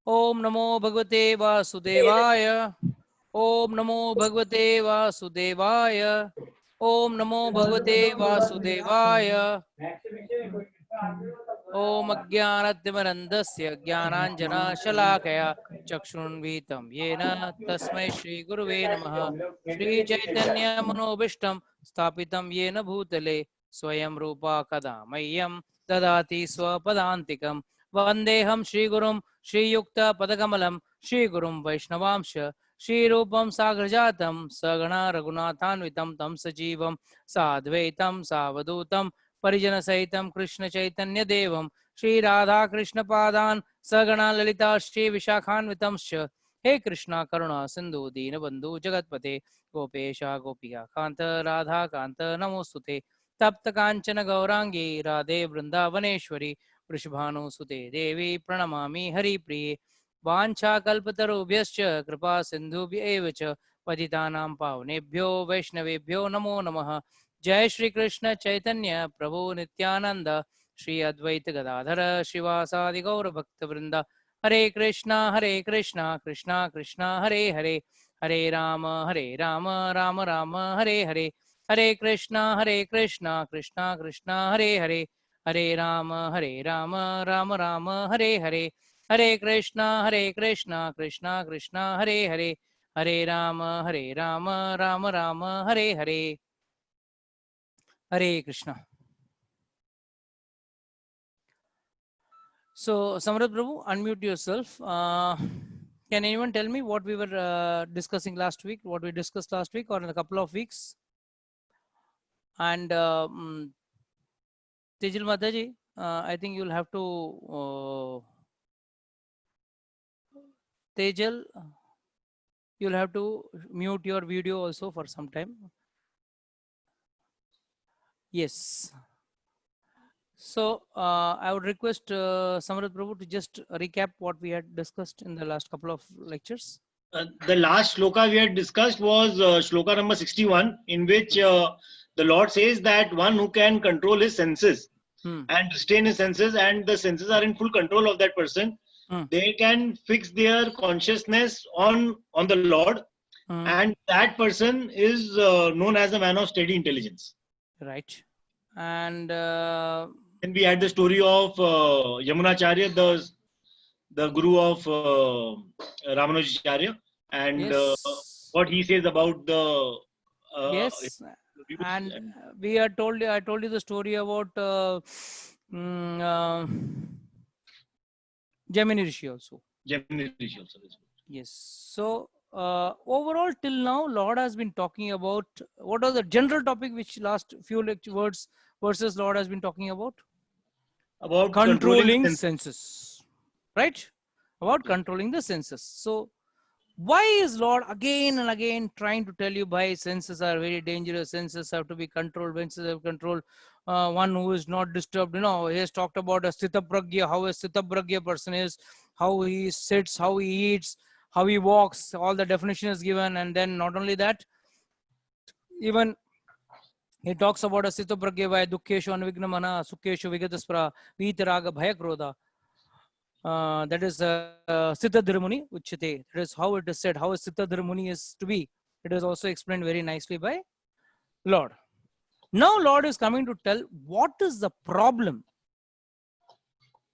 ओम नमो भगवते वासुदेवाय। ओम नमो भगवते वासुदेवाय। ओम नमो भगवते वासुदेवाय। ओम अज्ञानतिमिरन्धस्य ज्ञानाञ्जनशलाकया चक्षुन्वीतं येन तस्मै श्रीगुरुवे नमः। श्रीचैतन्यमनोभीष्टं स्थापितं येन भूतले स्वयं रूपा कदा मह्यं ददाति स्वपदान्तिकं। वन्देऽहं श्रीगुरुं श्रीयुक्तपदकमलं श्रीगुरुं वैष्णवांश श्रीरूपं साग्रजातं सगणा रघुनाथान्वितं तं सजीवं साद्वैतं सावधूतं परिजन सहितं कृष्ण चैतन्य देवं श्री राधा कृष्ण पादान सगणा ललिता श्री विशाखान्वितंश्च। हे कृष्णा करुणा सिंधु दीनबंधु जगतपते गोपेश गोपिका कांत राधा कांत नमोस्तुते। तप्त कांचन गौरांगी राधे वृंदावनेश्वरी वृषभानुसुते देवी प्रणमामि हरिप्रिये। वाञ्छाकल्पतरुभ्यश्च कृपा सिन्धुभ्य एव च पतितानां पावनेभ्यो वैष्णवेभ्यो नमो नमः। जय श्री कृष्ण चैतन्य प्रभु नित्यानंद श्री अद्वैत गदाधर श्रीवासादि गौर भक्त वृंद। हरे कृष्णा कृष्णा कृष्णा हरे हरे। हरे राम राम राम हरे हरे। हरे कृष्णा कृष्णा कृष्णा हरे हरे। हरे राम राम राम हरे हरे। हरे कृष्णा कृष्णा कृष्णा हरे हरे। हरे Ram Ram Ram Hare Hare. Hare Krishna. So, Samrat Prabhu, unmute yourself. Can anyone tell me what we were discussing last week, what we discussed last week or in a couple of weeks? And Tejal Mataji, I think you'll have to, Tejal, you'll have to mute your video also for some time. Yes. So, I would request Samrat Prabhu to just recap what we had discussed in the last couple of lectures. The last shloka we had discussed was shloka number 61, in which the Lord says that one who can control his senses and restrain his senses, and the senses are in full control of that person, they can fix their consciousness on the Lord, and that person is known as a man of steady intelligence. Right. And then we had the story of Yamunacharya, the guru of Ramanujacharya, and yes. what he says about the Yes, and we are told. I told you the story about Gemini Rishi also. Gemini Rishi also. Yes. So overall, till now, Lord has been talking about what are the general topic which last few words verses Lord has been talking about. About controlling senses, right? About controlling the senses. So why is Lord again and again trying to tell you by senses are very dangerous, senses have to be controlled, senses have control, one who is not disturbed. You know, he has talked about a Sthita Pragya, how a Sthita Pragya person is, how he sits, how he eats, how he walks, all the definition is given. And then not only that, even he talks about a Sthita Pragya by Dukkheshu Anvignamana, Sukheshu Vigataspra, Vitaraga Bhayakrodha. That is Siddha Dhirmuni Uchite. That is how it is said, how a Siddha Dhirmuni is to be. It is also explained very nicely by Lord. Now Lord is coming to tell what is the problem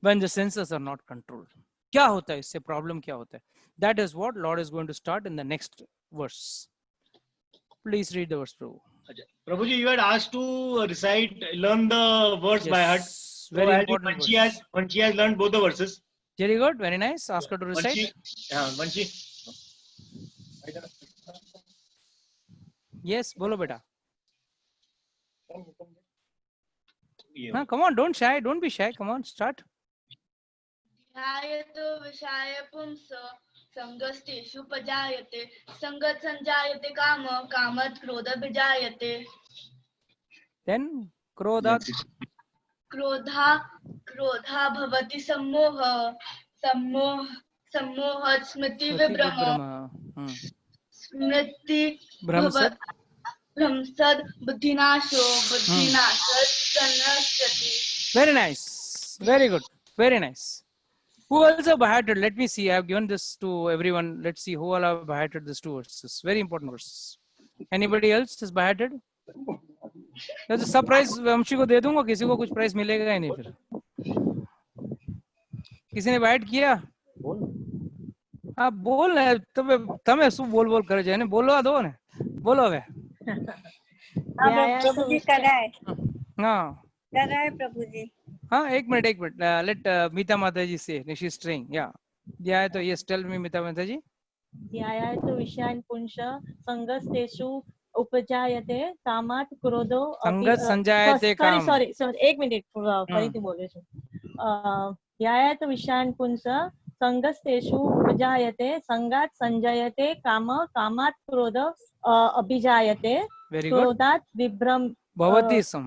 when the senses are not controlled. क्या होता है इससे problem क्या होता है? That is what Lord is going to start in the next verse. Please read the verse, Prabhu. Prabhuji, you had asked to learn the verse by heart. Yes, very important verse. Vanchi has learned both the verses. Very good, very nice. Ask her to recite. Vanchi. Yes, bolo beta. No, come on, don't shy, don't be shy. Come on, start. ध्यायतो विषाय पुंस संगस्तेषु पजायते संगत संजायते काम कामत क्रोध विजायते. Then क्रोधात् क्रोधा भवति सम्मोह सम्मोहात् स्मृति विभ्रम स्मृति भ्रंशत् बुद्धिनाशो बुद्धिनाशत् संनश्यति. Very nice, very good, very nice. Who else have beheaded? Let me see. I have given this to everyone. Let's see who all have beheaded these two verses. Very important verses. Anybody else is beheaded? There's a surprise. वंशी को दे दूंगा, किसी को कुछ price मिलेगा ही नहीं फिर. किसी ने behead किया? हाँ बोल रहे तमें શું બોલ બોલ કરે છે એને બોલવા દો ને. બોલો હવે. प्रभु जी कर रहा है. हाँ कर रहा है प्रभु जी. हाँ एक मिनट. Let मीता माता जी say. She's staying. Yeah. ध्याय तो yes. Tell me मीता माता जी. ध्याय तो विषयान् पुंस संगस्तेषु उपजायते कामात् क्रोधो. संगत संजायते काम. Sorry. एक मिनट फरीથી બોલું છું. ध्याय तो विषयान् पुंस संगस्तेषु उपजायते संगात् संजायते काम कामात् क्रोध अभिजायते क्रोधात् विभ्रम भवति सम.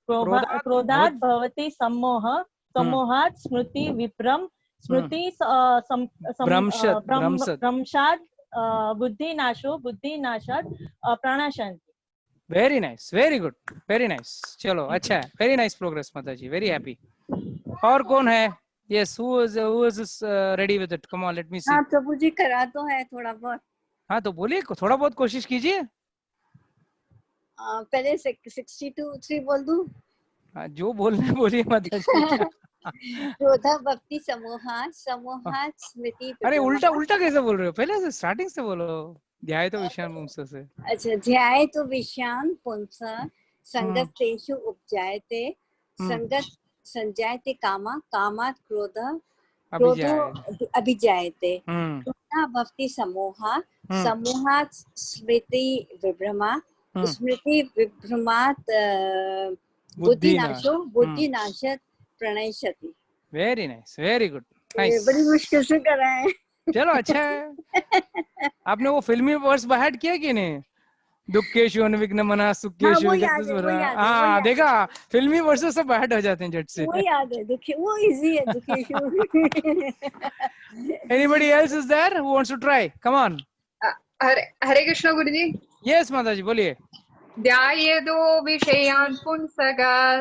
क्रोधात् भवति सम्मोह सम्मोहात् स्मृति विभ्रम स्मृति भ्रंशात् बुद्धिनाशो बुद्धिनाशात् प्रणश्यन्ति. Very nice. Very good. Very nice. चलो अच्छा है. Very nice progress माता जी. Very happy. और कौन है? Yes, who is ready with it? Come on, let me see. हाँ प्रभु जी करा तो है थोड़ा बहुत. हाँ तो बोलिए, थोड़ा बहुत कोशिश कीजिए. पहले 62-3 बोल दूं. हाँ जो बोलना है बोलिए माता जी. क्रोधा भक्ति समोहा समोहात् स्मृति. अरे उल्टा कैसे बोल रहे हो? पहले से स्टार्टिंग से बोलो. ध्याय तो विषयान् पुंस से. अच्छा ध्याय तो विषयान् पुंस संगस्तेषु उपजायते संगत संजायते कामा कामात् क्रोध क्रोधो अभिजायते. क्रोधा भक्ति समोहा समोहात् स्मृति विभ्रमा स्मृति विभ्रमात् बुद्धिनाशो बुद्धिनाशात् प्रणश्यति. Very nice. Very good. Nice. बड़ी मुश्किल से कर रहे हैं. चलो अच्छा है. आपने वो फिल्मी वर्स बाहर किया कि नहीं? दुखेशु अनविघ्न मना सुखेशु. हाँ देखा, फिल्मी वर्सेस सब बाहर हो जाते हैं झट से. वो याद है. दुखे वो इजी है दुखेशु. Anybody else is there who wants to try? Come on. Hare Krishna Guruji. Yes माता जी बोलिए. ध्यायेदो विषयान् पुंसः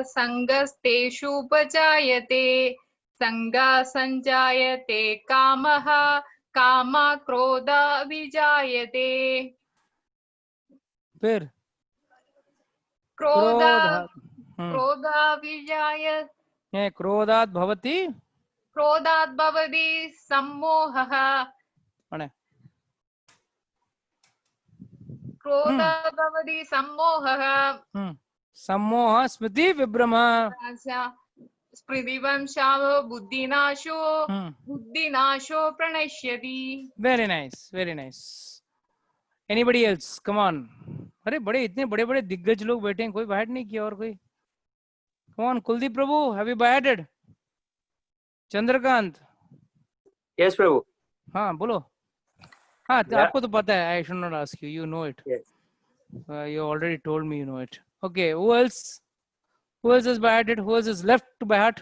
संगस्तेषु उपजायते संगा संजायते कामः कामा क्रोधा विजायते. फिर क्रोधा विजायते. क्रोधात् भवति सम्मोहः. क्रोधात् भवति सम्मोहः. सम्मोह स्मृति विभ्रम स्मृतिभ्रंशो बुद्धिनाशो प्रणश्यति. Very nice. Very nice. Anybody else? Come on. अरे बड़े इतने बड़े बड़े दिग्गज लोग बैठे हैं, कोई बाहर नहीं किया? और कोई? Come on. Kuldeep Prabhu, have you heard? Chandrakant. Yes Prabhu. हाँ बोलो. हाँ आपको तो पता है. I should not ask you. You know it. You already told me you know it. Okay, who else? Who else is beheaded? Who else is left to behead?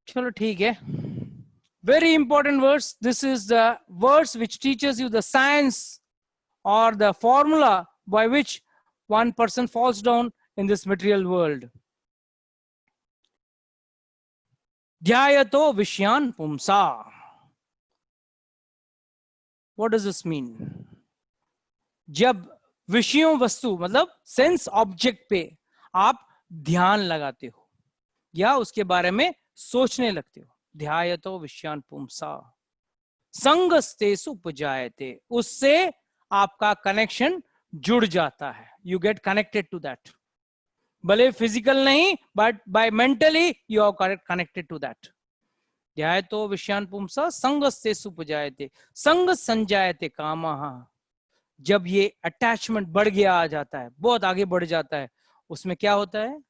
चलो ठीक है. Very important verse. This is the verse which teaches you the science or the formula by which one person falls down in this material world. ध्यायतो विषयान् पुंसा. What does this mean? जब विषयों वस्तु मतलब sense object पे आप ध्यान लगाते हो या उसके बारे में सोचने लगते हो. ध्यायतो विषयान् पुंसा संगस्तेषु उपजायते. उससे आपका कनेक्शन जुड़ जाता है. You get connected to that. भले फिजिकल नहीं but by mentally you are connected to that. ध्यायतो विषयान् पुंसा संगस्तेषु उपजायते संग संजायते कामः. जब ये अटैचमेंट बढ़ गया आ जाता है, बहुत आगे बढ़ जाता है, उसमें क्या होता है?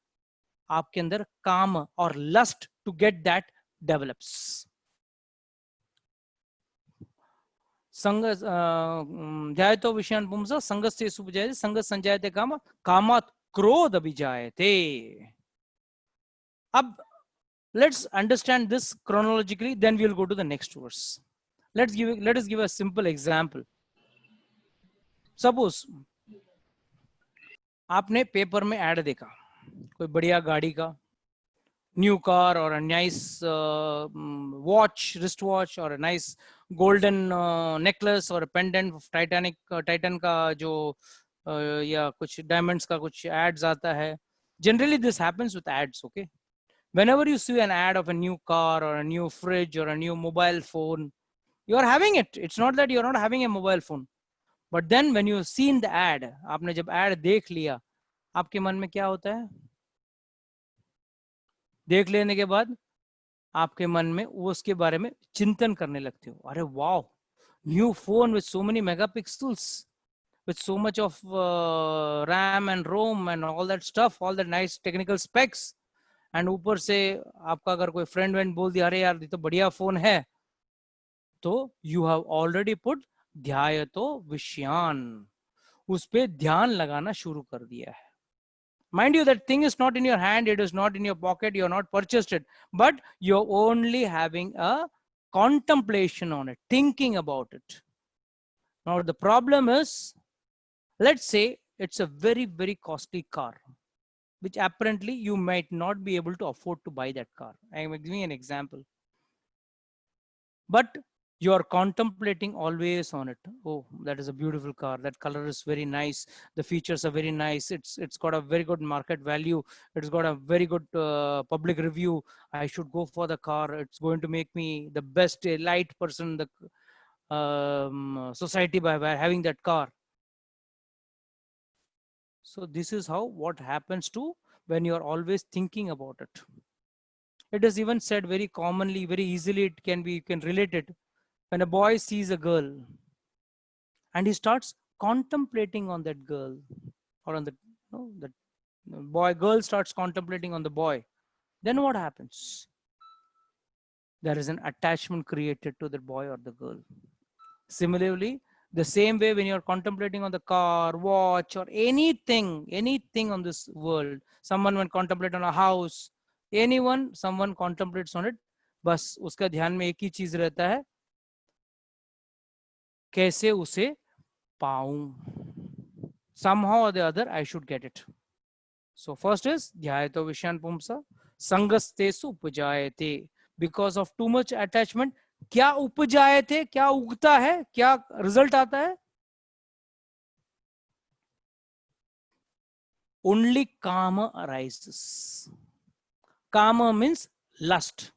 आपके अंदर काम और lust to get that develops. संग ध्यायतो विषयान् पुंसा संगस्तेषु उपजायते संग संजायते काम कामात् क्रोध अभिजायते. अब let's understand this chronologically, then we'll go to the next verse. Let us give a simple example. Suppose आपने पेपर में ऐड देखा कोई बढ़िया गाड़ी का, new car or a nice watch, wristwatch, or a nice golden necklace or a pendant of Titan का जो या कुछ diamonds का कुछ ads आता है. Generally this happens with ads, okay? Whenever you see an ad of a new car or a new fridge or a new mobile phone, you are having it. It's not that you're not having a mobile phone. But then when you've seen the ad, आपने जब ad देख लिया, आपके मन में क्या होता है? देख लेने के बाद आपके मन में वो उसके बारे में चिंतन करने लगते हो. अरे वाह, new phone with so many megapixels, with so much of RAM and ROM and all that stuff, all the nice technical specs, and ऊपर से आपका अगर कोई फ्रेंड वेंड बोल दिया अरे यार ये तो बढ़िया फोन है, तो you have already put ध्यायतो विषयान, उस पे ध्यान लगाना शुरू कर दिया है. Mind you, that thing is not in your hand, it is not in your pocket, you are not purchased it, but you're only having a contemplation on it, thinking about it. Now the problem is, let's say it's a very, very costly car, which apparently you might not be able to afford to buy that car. I am giving an example. But you are contemplating always on it. Oh, that is a beautiful car. That color is very nice. The features are very nice. It's got a very good market value. It's got a very good public review. I should go for the car. It's going to make me the best elite person in the society by having that car. So this is how what happens to when you are always thinking about it. It is even said very commonly, very easily. It can be, you can relate it. When a boy sees a girl and he starts contemplating on that girl, or on the, that girl starts contemplating on the boy, then what happens? There is an attachment created to the boy or the girl. Similarly, the same way when you're contemplating on the car, watch, or anything on this world, someone when contemplate on a house, someone contemplates on it, बस उसका ध्यान में एक ही चीज रहता है, कैसे उसे पाऊं. Somehow or the other I should get it. So first is ध्यायतो विषयान पुंसा संगस्तेषु उपजायते. Because of too much attachment, क्या उपजायते, क्या उगता है, क्या रिजल्ट आता है? Only kama arises. Kama means lust.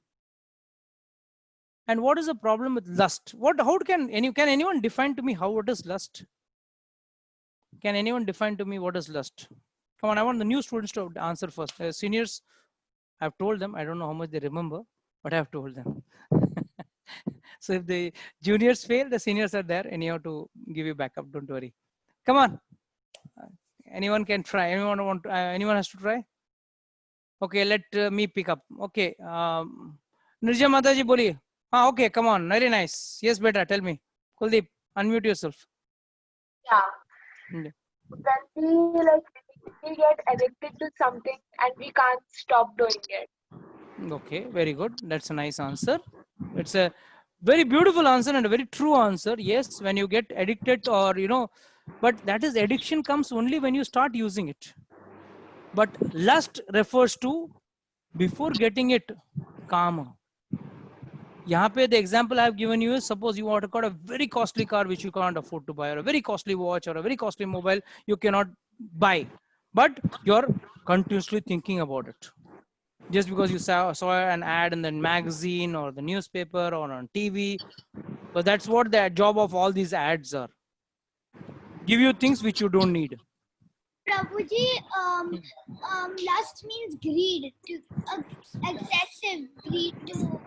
And what is the problem with lust? How can anyone define to me what is lust? Can anyone define to me what is lust? Come on, I want the new students to answer first. Seniors, I've told them, I don't know how much they remember, but I have told them. So if the juniors fail, the seniors are there anyhow to give you backup. Don't worry. Come on. Anyone can try. Anyone has to try? Okay, let me pick up. Okay. Nirja Mataji boliye. Okay, come on. Very nice. Yes, beta, tell me. Kuldeep, unmute yourself. Yeah. When we get addicted to something and we can't stop doing it. Okay, very good. That's a nice answer. It's a very beautiful answer and a very true answer. Yes, when you get addicted or, but that is addiction comes only when you start using it. But lust refers to before getting it, kama. यहाँ पे the example I have given you is, suppose you want to got a very costly car which you can't afford to buy, or a very costly watch, or a very costly mobile you cannot buy, but you're continuously thinking about it. Just because you saw an ad in the magazine or the newspaper or on TV. So that's what the job of all these ads are. Give you things which you don't need. Prabhuji, lust means greed, excessive greed.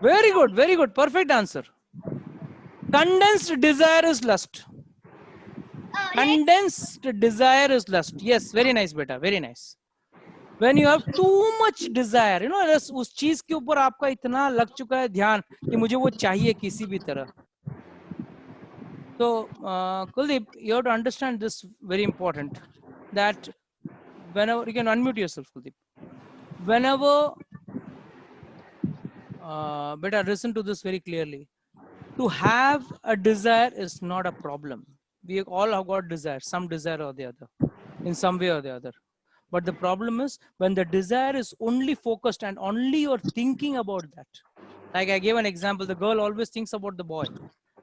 Very good, very good. Perfect answer. Condensed desire is lust. Condensed desire is lust. Yes, very nice, beta. Very nice. When you have too much desire, उस चीज के ऊपर आपका इतना लग चुका है ध्यान कि मुझे वो चाहिए किसी भी तरह. So, Kuldeep, you have to understand this very important, that whenever you can unmute yourself, Kuldeep. Whenever, better listen to this very clearly. To have a desire is not a problem. We all have got desire, some desire or the other, in some way or the other. But the problem is when the desire is only focused and only you're thinking about that. Like I gave an example, the girl always thinks about the boy,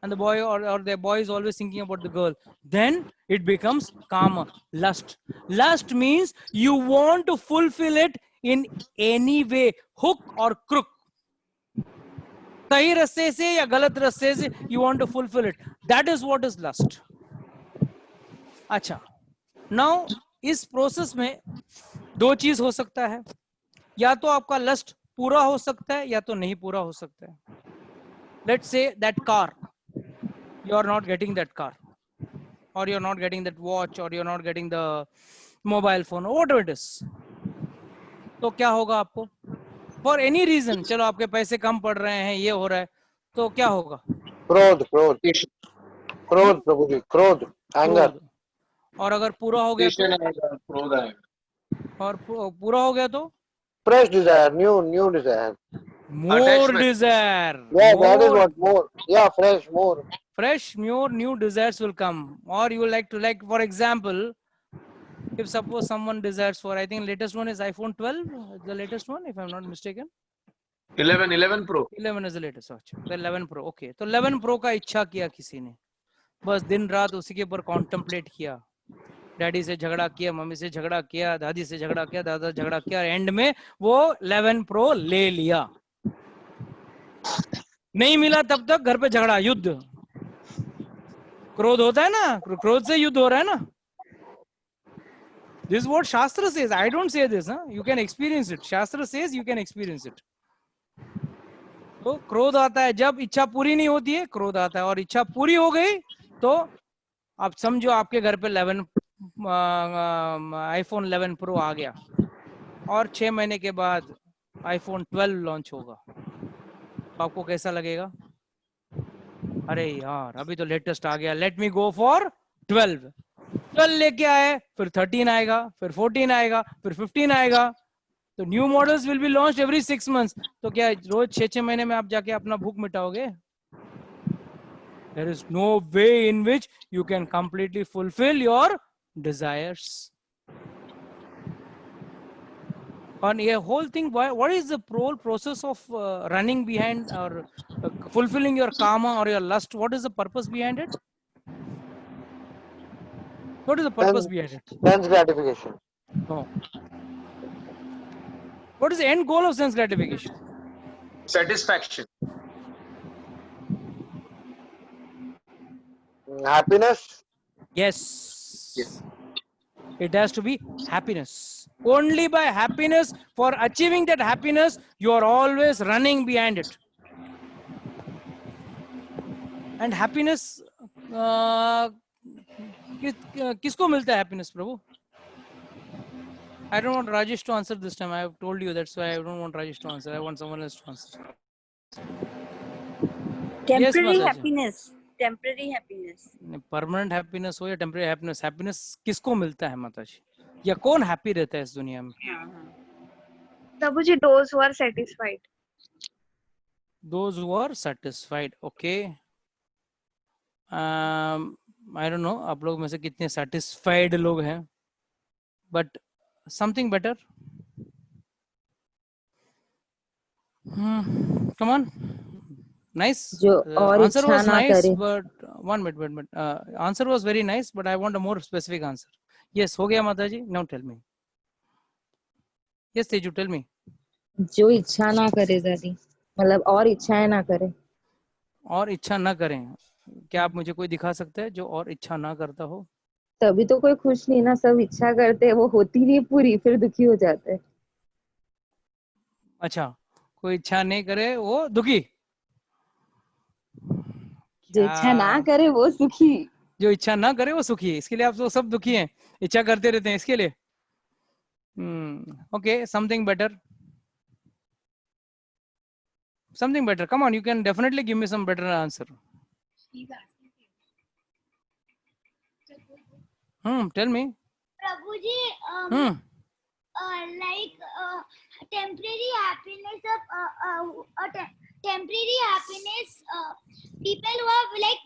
and the boy or the boy is always thinking about the girl. Then it becomes kama, lust. Lust means you want to fulfill it in any way, hook or crook. सही रास्ते से या गलत रास्ते से you want to fulfill it. That is what is lust. अच्छा, now इस process में दो चीज हो सकता है, या तो आपका लस्ट पूरा हो सकता है या तो नहीं पूरा हो सकता है. Let's say that car, you are not getting that car, or you're not getting that watch, or you're not getting the mobile phone, or whatever it is. तो क्या होगा आपको? For any reason, चलो आपके पैसे कम पड़ रहे हैं, ये हो रहा है, तो क्या होगा? क्रोध, क्रोध, क्रोध प्रभु जी, क्रोध, एंगर. और अगर पूरा हो गया तो? क्रोध आएगा. और पूरा हो गया तो? Fresh desire, new desire. More desire. Yeah, that is what more. Yeah, fresh, more. Fresh, new desires will come. Or you will like to, like for example, if suppose someone desires for, I think latest one is iPhone 12, the latest one, if I'm not mistaken. 11 Pro. 11 is the latest. The 11 Pro. Okay. तो 11 Pro का इच्छा किया किसी ने, बस दिन रात उसी के ऊपर कॉन्टेम्पलेट किया. डैडी से झगड़ा किया, मम्मी से झगड़ा किया, दादी से झगड़ा किया, दादा झगड़ा किया, एंड में वो 11 Pro ले लिया. नहीं मिला तब तक घर पे झगड़ा, युद्ध. क्रोध होता है ना, क्रोध से युद्ध हो रहा है ना. This is what Shastra says. I don't say this. You can experience it. Shastra says you can experience it. तो क्रोध आता है जब इच्छा पूरी नहीं होती है, क्रोध आता है. और इच्छा पूरी हो गई तो आप समझो आपके घर पे iPhone 11 Pro आ गया, और 6 महीने के बाद iPhone 12 लॉन्च होगा, तो आपको कैसा लगेगा? अरे यार अभी तो लेटेस्ट आ गया, लेट मी गो फॉर 12 लेके आए, फिर 13 आएगा, फिर 14 आएगा, फिर 15 आएगा. तो new models will be launched every 6 months. तो क्या रोज 6 महीने में आप जाके अपना भूख मिटाओगे? There is no way in which you can completely fulfill your desires. On a whole thing, what is the whole process of running behind or fulfilling your karma or your lust? What is the purpose behind it? What is the purpose behind it? Sense gratification. No. What is the end goal of sense gratification? Satisfaction. Happiness. Yes. It has to be happiness. Only by happiness, for achieving that happiness, you are always running behind it. And happiness, किसको मिलता है happiness, Prabhu? I don't want Rajesh to answer this time. I have told you, that's why I don't want Rajesh to answer. I want someone else to answer. Temporary Yes, happiness. Temporary happiness. Permanent happiness हो या temporary happiness, happiness किसको मिलता है माता जी? या कौन happy रहता है इस दुनिया में? Prabhuji, those who are satisfied. Those who are satisfied. Okay. I don't know आप लोग में से कितने satisfied लोग हैं, but something better. Come on. Nice. Answer was nice, but one minute. Answer was very nice, but I want a more specific answer. Yes, हो गया माता जी. Now tell me. Yes, Teju, tell me. जो इच्छा ना करे दादी, मतलब और इच्छाएं ना करे. और इच्छा ना करें, क्या आप मुझे कोई दिखा सकते हैं जो और इच्छा ना करता हो? तभी तो कोई खुश नहीं ना, सब इच्छा करते हैं, वो होती नहीं पूरी, फिर दुखी हो जाते हैं. अच्छा, कोई इच्छा नहीं करे वो दुखी, जो इच्छा ना करे वो सुखी. जो इच्छा ना करे वो सुखी है. इसके लिए आप तो सब दुखी हैं, इच्छा करते रहते हैं इसके लिए. Okay, something better. Something better. Come on, you can definitely give me some better answer. Tell me. Prabhuji, like temporary happiness temporary happiness, people who are like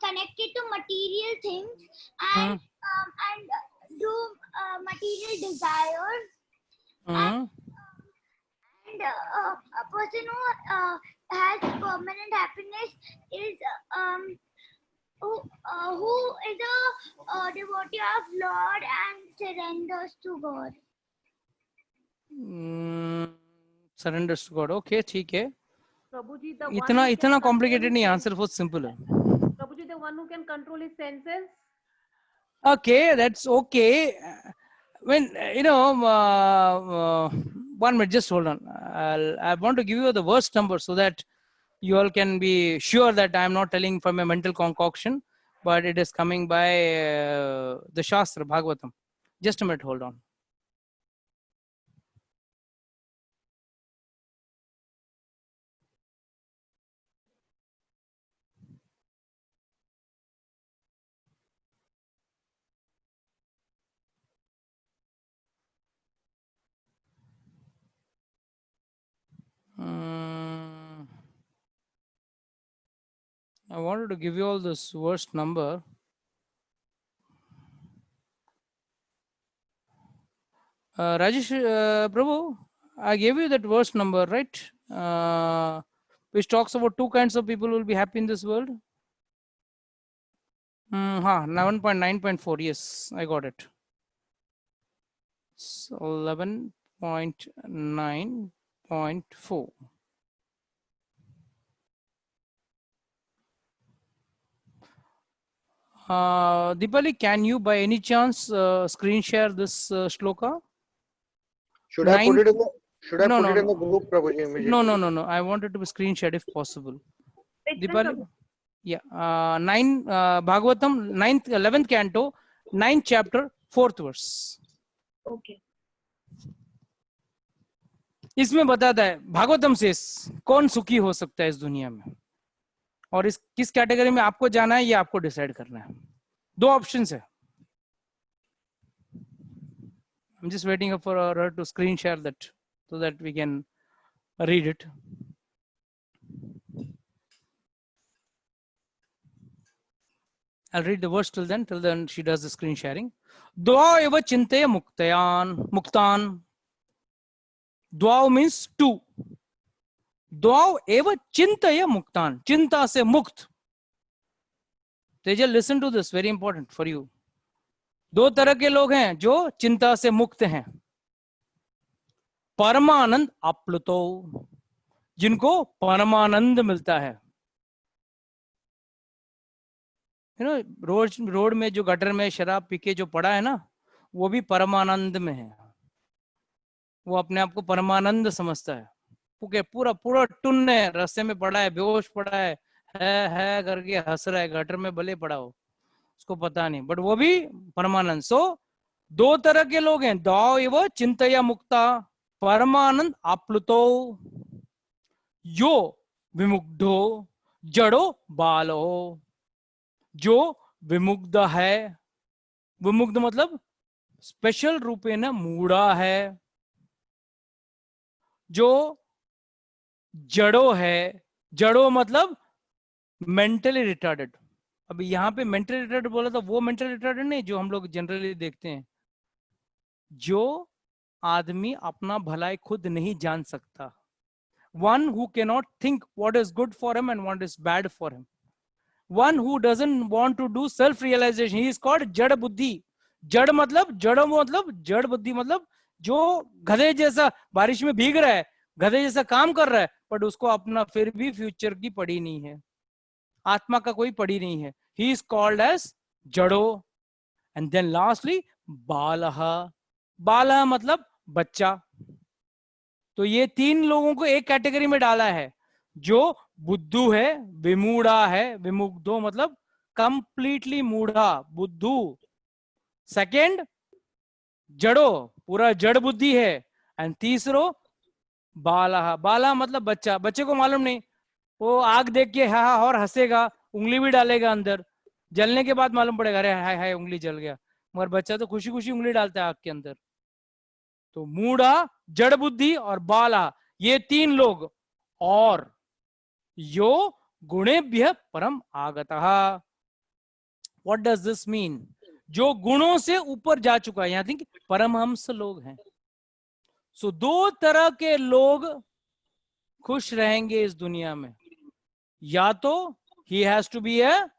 connected to material things and do material desires, and a person who has permanent happiness is who is a devotee of Lord and surrenders to God. Surrenders to God. Okay, ठीक है. Prabhuji, the इतना complicated नहीं, answer बहुत simple है. Prabhuji, the one who can control his senses. Okay, that's okay. When one minute, just hold on. I want to give you the verse number so that you all can be sure that I am not telling from a mental concoction, but it is coming by the Shastra, Bhagavatam. Just a minute, hold on. I wanted to give you all this verse number. Rajesh, Prabhu, I gave you that verse number, right? Which talks about two kinds of people will be happy in this world. 11.9.4. Yes, I got it. 11.9.4. Deepali, can you by any chance screen share this shloka? Should I put it in the group, Prabhuji, immediately? No. I want it to be screen shared if possible. Deepali, yeah. 9 Bhagavatam, 9th, 11th canto, 9th chapter, 4th verse. Okay. इसमें बताता है भागवतम से कौन सुखी हो सकता है इस दुनिया में, और इस किस कैटेगरी में आपको जाना है ये आपको डिसाइड करना है. दो ऑप्शंस है. I'm just waiting for her to screen share that so that we can read it. I'll read the verse till then she does the screen sharing. Dvau eva chintaya muktan. Dvau means two. Dvau eva chintaya muktan. Chinta se mukt. Teja, listen to this, very important for you. दो तरह के लोग हैं जो चिंता से मुक्त हैं. परमानंद आप्लुतो, जिनको परमानंद मिलता है. रोड में जो गटर में शराब पी के जो पड़ा है ना, वो भी परमानंद में है. वो अपने आप को परमानंद समझता है. पूरा टुन्न है, रास्ते में पड़ा है, बेहोश पड़ा है करके हंस रहा है, गटर में भले पड़ा हो, उसको पता नहीं, बट वो भी परमानंद. सो दो तरह के लोग हैं. दाव एव चिंतया मुक्ता परमानंद आप्लुतो यो विमुग्धो जड़ो बालो. जो विमुग्ध है, विमुग्ध मतलब स्पेशल रूपे न मूढ़ा है. जो जड़ो है, जड़ो मतलब मेंटली रिटार्डेड. अभी यहाँ पे मेंटली रिटार्डेड बोला था, वो मेंटली रिटार्डेड नहीं जो हम लोग जनरली देखते हैं. जो आदमी अपना भलाई खुद नहीं जान सकता. One who cannot think what is good for him and what is bad for him. One who doesn't want to do self-realization. He is called जड़ बुद्धि. जड़ मतलब जड़ बुद्धि मतलब जो गधे जैसा बारिश में भीग रहा है, गधे जैसा काम कर रहा है, बट उसको अपना फिर भी फ्यूचर की पड़ी नहीं है, आत्मा का कोई पड़ी नहीं है. He is called as जड़ो. And then lastly बालहा. बालहा मतलब बच्चा. तो ये तीन लोगों को एक कैटेगरी में डाला है. जो बुद्धू है, विमूढ़ा है, विमुग्धो मतलब कंप्लीटली मूढ़ा, बुद्धू. सेकंड जड़ो, पूरा जड़ बुद्धि है. एंड तीसरो बालहा. बाला मतलब बच्चा. बच्चे को मालूम नहीं, वो आग देख के हा और हंसेगा, उंगली भी डालेगा अंदर, जलने के बाद मालूम पड़ेगा अरे हाय हाय उंगली जल गया, मगर बच्चा तो खुशी खुशी उंगली डालता है आग के अंदर. तो मूढ़ा, जड़ बुद्धि और बाला, ये तीन लोग. और यो गुणेभ्य परम आगतः. What does this mean? जो गुणों से ऊपर जा चुका है, यहाँ थिंक परमहंस लोग हैं। सो दो तरह के लोग खुश रहेंगे इस दुनिया में, या तो ही हैज टू बी अ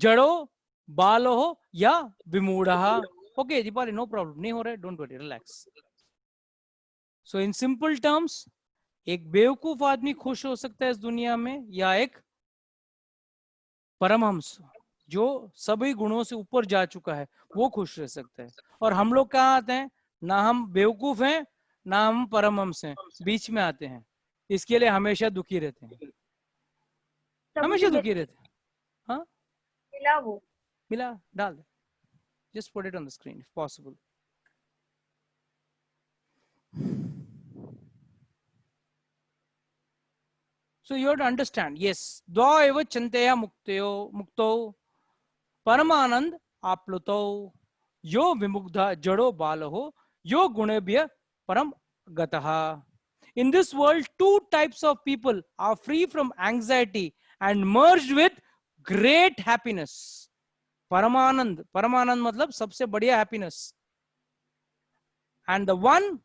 जड़ो बाल हो या विमूढ़ा। ओके दीपाली, नो प्रॉब्लम, नहीं हो रहा है, don't worry, relax. So in simple terms, एक बेवकूफ आदमी खुश हो सकता है इस दुनिया में, या एक परमहंस जो सभी गुणों से ऊपर जा चुका है वो खुश रह सकता है। और हम लोग कहाँ आते हैं? ना हम बेवकूफ हैं ना हम परमहंस हैं, बीच में आते हैं। इसके लिए हमेशा दुखी रहते हैं, हमेशा दुखी रहते हैं। हाँ मिला वो, मिला, डाल दे, just put it on the screen if possible. So you have to understand, yes, dva eva chanteya mukto paramanand apluto yo vimugdha jado balaho yo gunebhya param gataha. In this world, two types of people are free from anxiety and merged with great happiness. Paramanand, Paramanand matlab sabse badhiya happiness. And the one,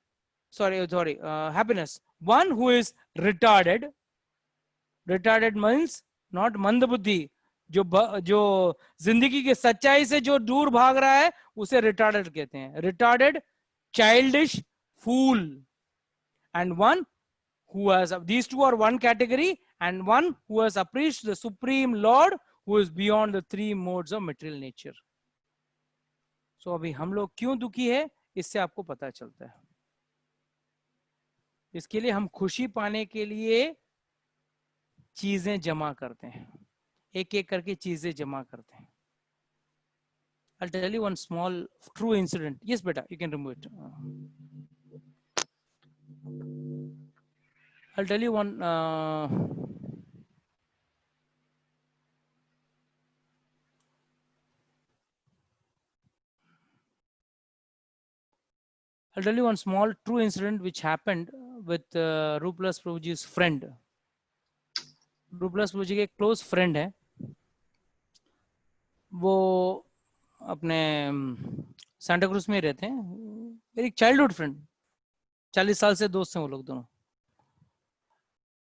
happiness, one who is retarded. Retarded means not मंदबुद्धि, जो जिंदगी के सच्चाई से जो दूर भाग रहा है उसे retarded कहते हैं। Retarded, childish, fool. And one who has, these two are one category, and one who has appreciated the supreme Lord who is beyond the three modes of material nature. So अभी हम लोग क्यों दुखी है इससे आपको पता चलता है। इसके लिए हम खुशी पाने के लिए चीजें जमा करते हैं, एक एक करके चीजें जमा करते हैं। I'll tell you one small true incident. Yes, beta, you can remove it. I'll tell you one. I'll tell you one small true incident which happened with Rupalas Prabhuji's friend. रूपलास प्रभु जी के एक क्लोज फ्रेंड है, वो अपने Santa cruise में रहते हैं, मेरी childhood friend, 40 साल से दोस्त हैं वो लोग दोनों।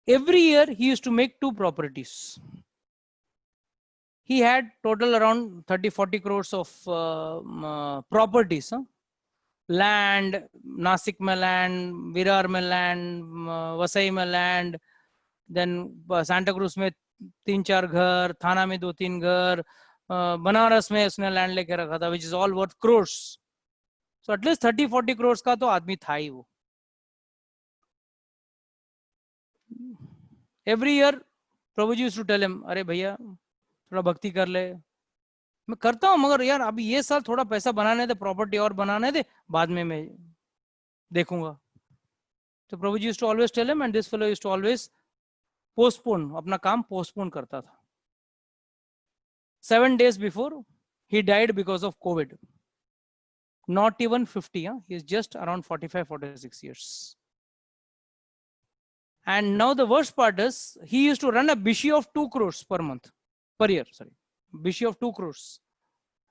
Every year he used to make 2 properties. he had total around 30-40 crores of properties, land, Nasik mein land, Virar mein land, Vasai mein land, then Santa Cruz में 3-4 घर, थाना में 2-3 घर, बनारस में उसने लैंड लेके रखा था, which is all worth crores. So at least 30-40 crores का तो आदमी था ही वो। Every year Prabhu ji used to tell him, अरे भैया थोड़ा भक्ति कर ले। मैं करता हूँ मगर यार अभी ये साल थोड़ा पैसा बनाने दे, प्रॉपर्टी और बनाने दे, बाद में मैं देखूंगा। तो प्रभु जी used to always tell him, and this fellow used to always postpone, अपना काम postpone करता था। 7 days before he died because of COVID. Not even 50, he is just around 45-46 years. And now the worst part is he used to run a bishi of 2 crores per year, sorry, bishi of 2 crores.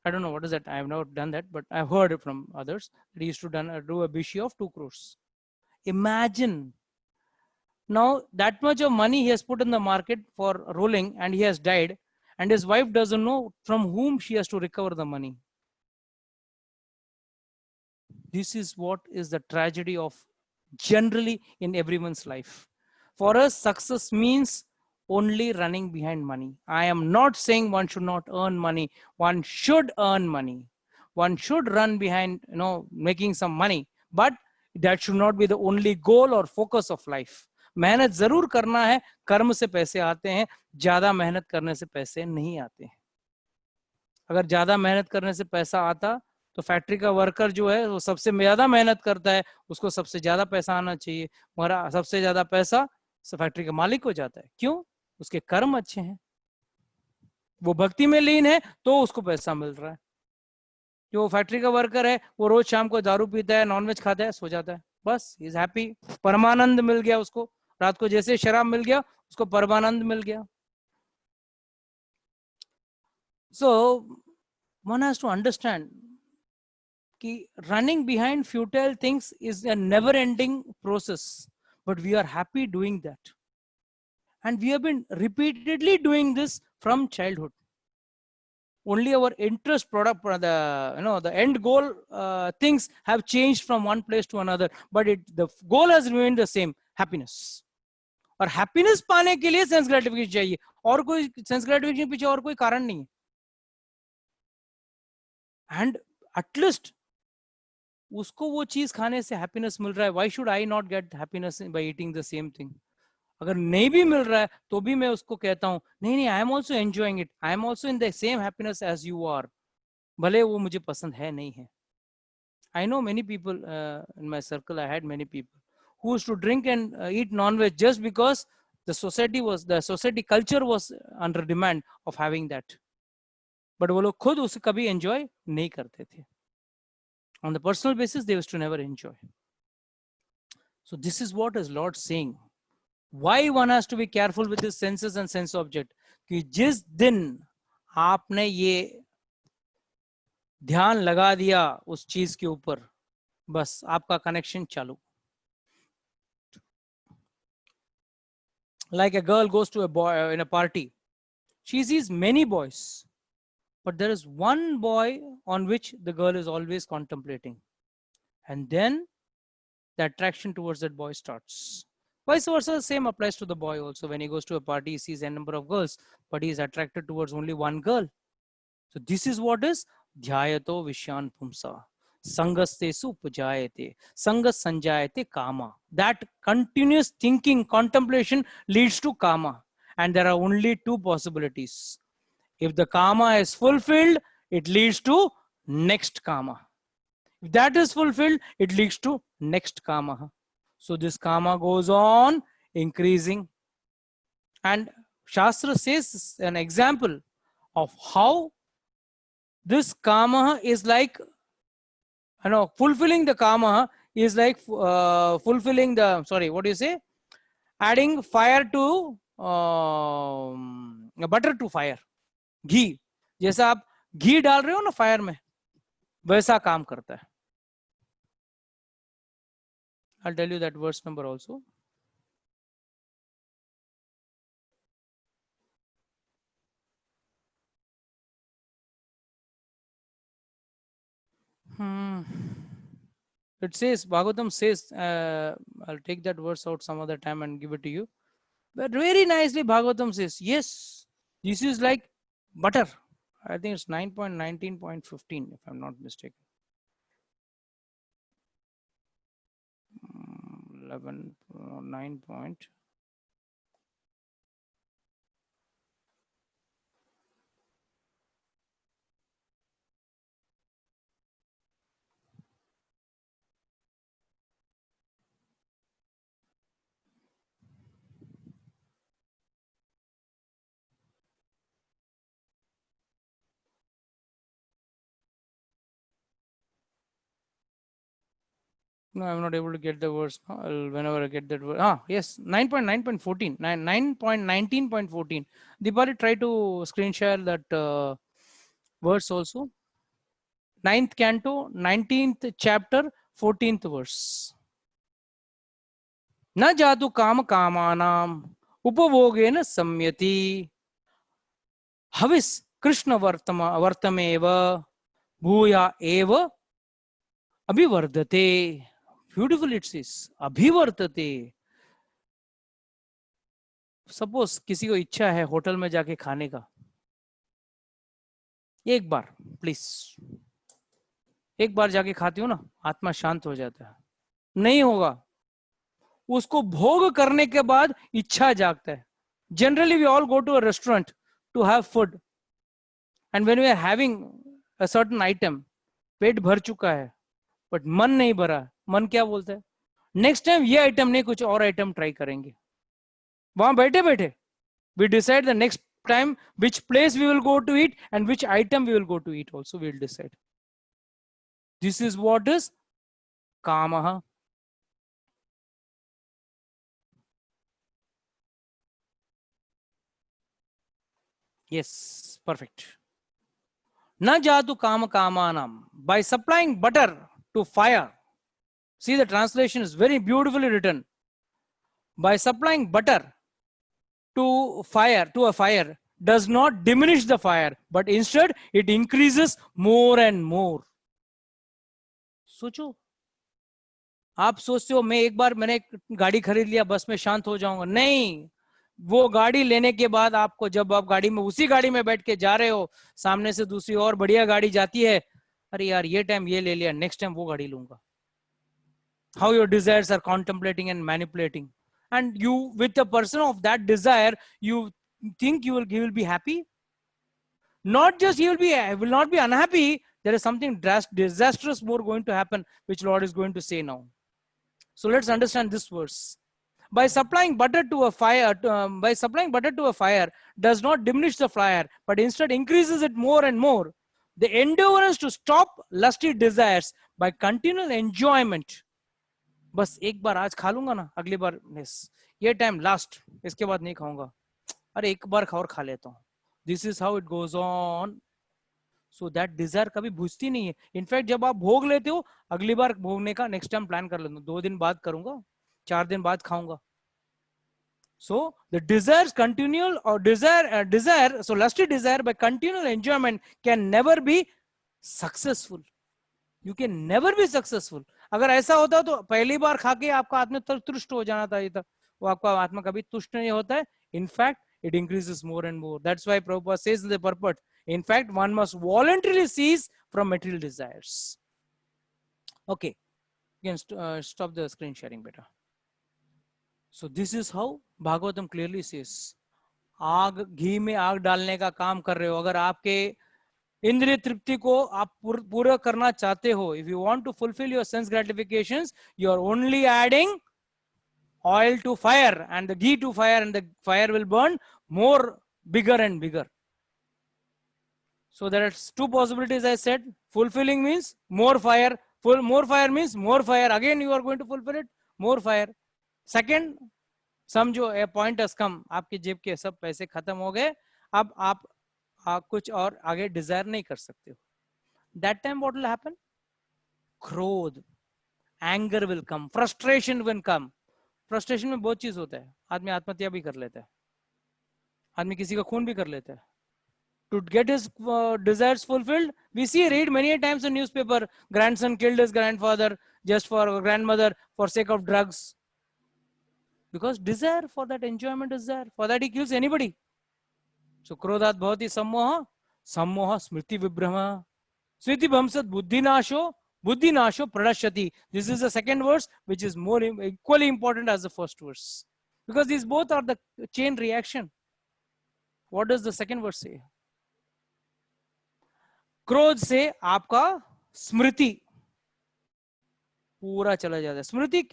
I don't know what is that. I have not done that, but I've heard it from others that he used to do a bishi of 2 crores. Imagine now that much of money he has put in the market for rolling, and he has died, and his wife doesn't know from whom she has to recover the money. This is what is the tragedy of generally in everyone's life. For us, success means only running behind money. I am not saying one should not earn money. One should earn money. One should run behind, making some money. But that should not be the only goal or focus of life. मेहनत जरूर करना है, कर्म से पैसे आते हैं, ज्यादा मेहनत करने से पैसे नहीं आते हैं। अगर ज्यादा मेहनत करने से पैसा आता तो फैक्ट्री का वर्कर जो है वो सबसे ज्यादा मेहनत करता है, उसको सबसे ज्यादा पैसा आना चाहिए, मगर सबसे ज्यादा पैसा फैक्ट्री का मालिक हो जाता है। क्यों? उसके कर्म अच्छे हैं, वो भक्ति में लीन है तो उसको पैसा मिल रहा है। जो फैक्ट्री का वर्कर है वो रोज शाम को दारू पीता है, नॉनवेज खाता है, सो जाता है, बस इज हैप्पी, परमानंद मिल गया उसको। रात को जैसे शराब मिल गया उसको परमानंद मिल गया। So one has to understand कि running behind futile things is a never ending process, but we are happy doing that. And we have been repeatedly doing this from childhood. Only our interest product, the end goal things have changed from one place to another, but the goal has remained the same, happiness. और happiness पाने के लिए sense gratification चाहिए, और कोई sense gratification पीछे और कोई कारण नहीं है. And at least उसको वो चीज खाने से happiness मिल रहा है. Why should I not get happiness by eating the same thing? अगर नहीं भी मिल रहा है तो भी मैं उसको कहता हूँ नहीं नहीं, I am also enjoying it, I am also in the same happiness as you are, भले वो मुझे पसंद है नहीं है. I know many people in my circle. I had many people who used to drink and eat non-veg just because the society culture was under demand of having that. But वो लोग खुद उसे कभी enjoy नहीं करते थे. On the personal basis, they used to never enjoy. So this is what is Lord saying. Why one has to be careful with his senses and sense object? कि जिस दिन आपने ये ध्यान लगा दिया उस चीज के ऊपर, बस आपका कनेक्शन चालू. Like a girl goes to a boy in a party, she sees many boys, but there is one boy on which the girl is always contemplating, and then the attraction towards that boy starts. Vice versa, the same applies to the boy also. When he goes to a party, he sees a number of girls, but he is attracted towards only one girl. So this is what is dhyayato vishyan pumsa. Sangastesu pujayate. Sangas sanjayate kama. That continuous thinking, contemplation leads to kama. And there are only two possibilities. If the kama is fulfilled, it leads to next kama. If that is fulfilled, it leads to next kama. So this kama goes on increasing. And Shastra says an example of how this kama is like, fulfilling the kama is like fulfilling the, sorry, what do you say? Adding fire to, butter to fire. घी, जैसा आप घी डाल रहे हो ना fire में, वैसा काम करता है. I'll tell you that verse number also. It says, Bhagavatam says, I'll take that verse out some other time and give it to you. But very nicely, Bhagavatam says, yes, this is like butter. I think it's 9.19.15, if I'm not mistaken. 9 point. No, I'm not able to get the verse. Whenever I get that verse. Yes, 9.9.14. 9.19.14. Dipali, try to screen share that verse also. 9th canto, 19th chapter, 14th verse. न जातु काम कामानाम उपभोगेन सम्यति हविस कृष्ण वर्तमेव भूया एव अभिवर्धते. Beautiful it says, अभिवर्धते. Suppose किसी को इच्छा है hotel में जाके खाने का, एक बार प्लीज, एक बार जाके खाती हो ना, आत्मा शांत हो जाता है. नहीं होगा, उसको भोग करने के बाद इच्छा जागता है. Generally we all go to a restaurant to have food, and when we are having a certain item, पेट भर चुका है बट मन नहीं भरा, मन क्या बोलता है, नेक्स्ट टाइम ये आइटम नहीं कुछ और आइटम ट्राई करेंगे. वहां बैठे बैठे we decide the next time which place we will go to eat and which item we will go to eat also we will decide. This is what is kamaha. Yes, perfect. Na jatu kama kamanam. By supplying butter to fire. See, the translation is very beautifully written. By supplying butter to a fire does not diminish the fire, but instead it increases more and more. सोचो, आप सोचते हो मैं एक बार मैंने गाड़ी खरीद लिया बस में शांत हो जाऊंगा, नहीं, वो गाड़ी लेने के बाद आपको जब आप गाड़ी में उसी गाड़ी में बैठ के जा रहे हो, सामने से दूसरी और बढ़िया गाड़ी जाती है, अरे यार ये टाइम ये ले लिया, नेक्स्ट टाइम वो गाड़ी लूंगा. How your desires are contemplating and manipulating, and you with a person of that desire, you think he will be happy? Not just he will not be unhappy. There is something disastrous more going to happen, which Lord is going to say now. So let's understand this verse. By supplying butter to a fire, does not diminish the fire, but instead increases it more and more. The endeavor is to stop lusty desires by continual enjoyment. बस एक बार आज खा लूंगा ना, अगली बार ये time last, इसके बाद नहीं खाऊंगा, अरे एक बार खा और खा लेता हूँ. This is how it goes on. So that desire कभी बुझती नहीं है. इनफैक्ट जब आप भोग लेते हो, अगली बार भोगने का नेक्स्ट टाइम प्लान कर लेता हूँ, 2 दिन बाद करूंगा, 4 दिन बाद खाऊंगा. So the desires continual or desire, so lusty desire by continual enjoyment can never be successful. You can never be successful. अगर ऐसा होता तो पहली बार खा के आपका आत्मा तुष्ट हो जाना था, वो आपका आत्मा कभी तुष्ट नहीं होता है. In fact, it increases more and more. That's why Prabhupada says in the purport, in fact, one must voluntarily cease from material desires. Okay, you can stop the screen sharing better. So this is how Bhagavatam clearly says. आग, घी में आग डालने का काम कर रहे हो. अगर आपके इंद्रिय तृप्ति को आप पूरा करना चाहते हो, if you want to fulfill your sense gratifications, you are only adding oil to fire and the ghee to fire, and the fire will burn more, bigger and bigger. So there are 2 possibilities. I said fulfilling means more fire, more fire means more fire, again you are going to fulfill it, more fire. Second, समझो a point has come, आपकी जेब के सब पैसे खत्म हो गए, अब आप कुछ और आगे डिजायर नहीं कर सकते हो. That time what will happen? क्रोध, anger will come, frustration will come. Frustration में बहुत चीज होता है. आदमी आत्महत्या भी कर लेता है, आदमी किसी का खून भी कर लेता है. To get his desires fulfilled, we read many times in newspaper, grandson killed his grandfather just for grandmother for sake of drugs. Because desire for that enjoyment is there. For that he kills anybody. So krodhat bhavati sammoha, sammoha smriti vibhrama, smriti bhamsat buddhinasho, buddhinasho pradashyati. This is the second verse, which is more equally important as the first verse. Because these both are the chain reaction. What does the second verse say? क्रोध से आपका स्मृति पूरा चला जाता है. स्मृति,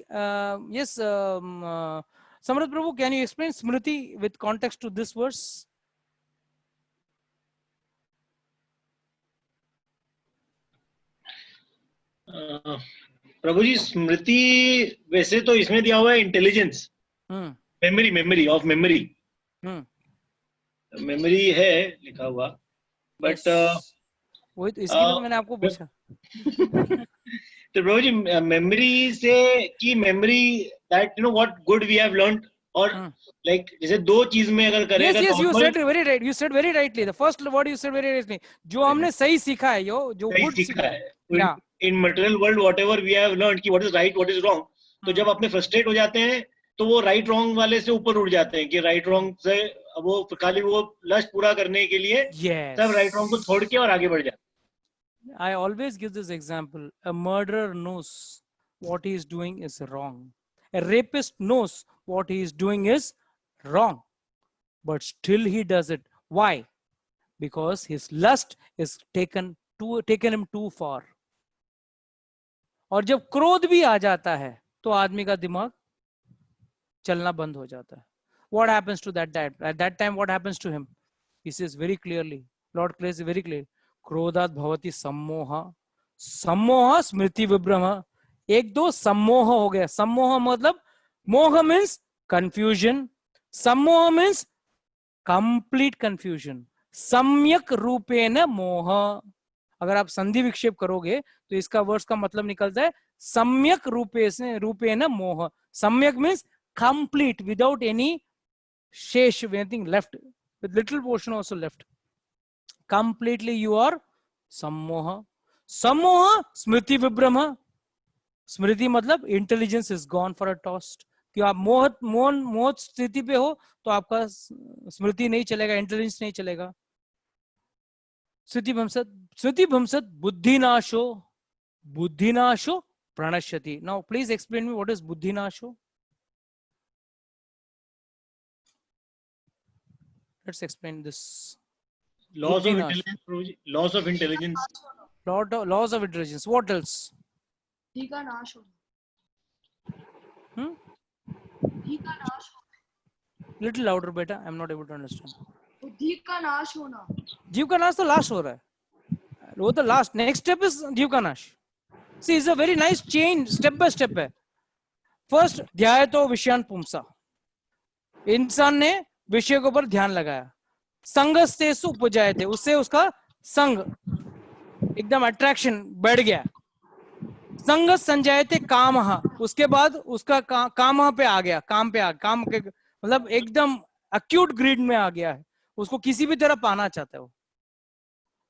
yes, Samrat Prabhu, can you explain smriti with context to this verse? प्रभु जी, स्मृति वैसे तो इसमें दिया हुआ है intelligence, memory of memory, memory है लिखा हुआ, बट वही तो इसके लिए मैंने आपको पूछा. तो प्रभु जी, मेमोरी से की memory that you know what good we have learned, और लाइक जैसे 2 चीज में अगर करेगा. Yes, you said very right. You said very rightly. The first word you said very rightly. जो हमने सही सीखा है, जो गुड सीखा है. In material world, whatever we have learned कि what is right, what is wrong, तो जब अपने फ्रस्ट्रेट हो जाते हैं तो वो राइट रॉन्ग वाले से ऊपर उठ जाते हैं कि राइट रॉन्ग से वो खाली वो लस्ट पूरा करने के लिए सब राइट रॉन्ग को छोड़ के और आगे बढ़ जाते हैं. I always give this example. A murderer knows what he is doing is wrong. A rapist knows what he is doing is wrong, but still he does it. Why? Because his lust is taken him too far. और जब क्रोध भी आ जाता है तो आदमी का दिमाग चलना बंद हो जाता है. What happens to that dad? At that time, what happens to him? He says very clearly, Lord says very clearly, क्रोधात भवति सम्मोहा, सम्मोहा स्मृति विभ्रम. 1-2 सम्मोह हो गया. सम्मोह मतलब मोह मीन्स confusion, सम्मोह मीन्स complete confusion. सम्यक रूपेण मोह। अगर आप संधि विक्षेप करोगे तो इसका वर्ड्स का मतलब निकलता है सम्यक रूपेण मोह। सम्यक मीन्स कंप्लीट, विदाउट एनी शेष, anything left, with little portion also left. Completely you are sammoha. Sammoha smriti vibhrama. स्मृति मतलब intelligence is gone for a toss. कि आप मोह स्थिति पे हो तो आपका स्मृति नहीं चलेगा, इंटेलिजेंस नहीं चलेगा। स्मृति भंसत बुद्धिनाशो, बुद्धिनाशो प्रणश्यति। Now please explain me what is बुद्धिनाशो। Let's explain this. Laws of intelligence. Laws of intelligence. Laws of intelligence. What else? बुद्धि का नाश होना। Hmm? बुद्धि का नाश होना। Little louder, beta. I'm not able to understand. बुद्धि का नाश होना। जीव का नाश तो लास्ट हो रहा है, वो तो लास्ट, नेक्स्ट स्टेप इज जीव का नाश। See, it's a very nice chain, step by step है। फर्स्ट ध्याय तो विषयान पुंसा, इंसान ने विषय के ऊपर ध्यान लगाया। संगस्तेषु उपजायते, उससे उसका संग एकदम अट्रैक्शन बढ़ गया। संग संजायते कामः, उसके बाद उसका काम पे आ गया, काम के मतलब एकदम अक्यूट ग्रीड में आ गया है, उसको किसी भी तरह पाना चाहता है वो।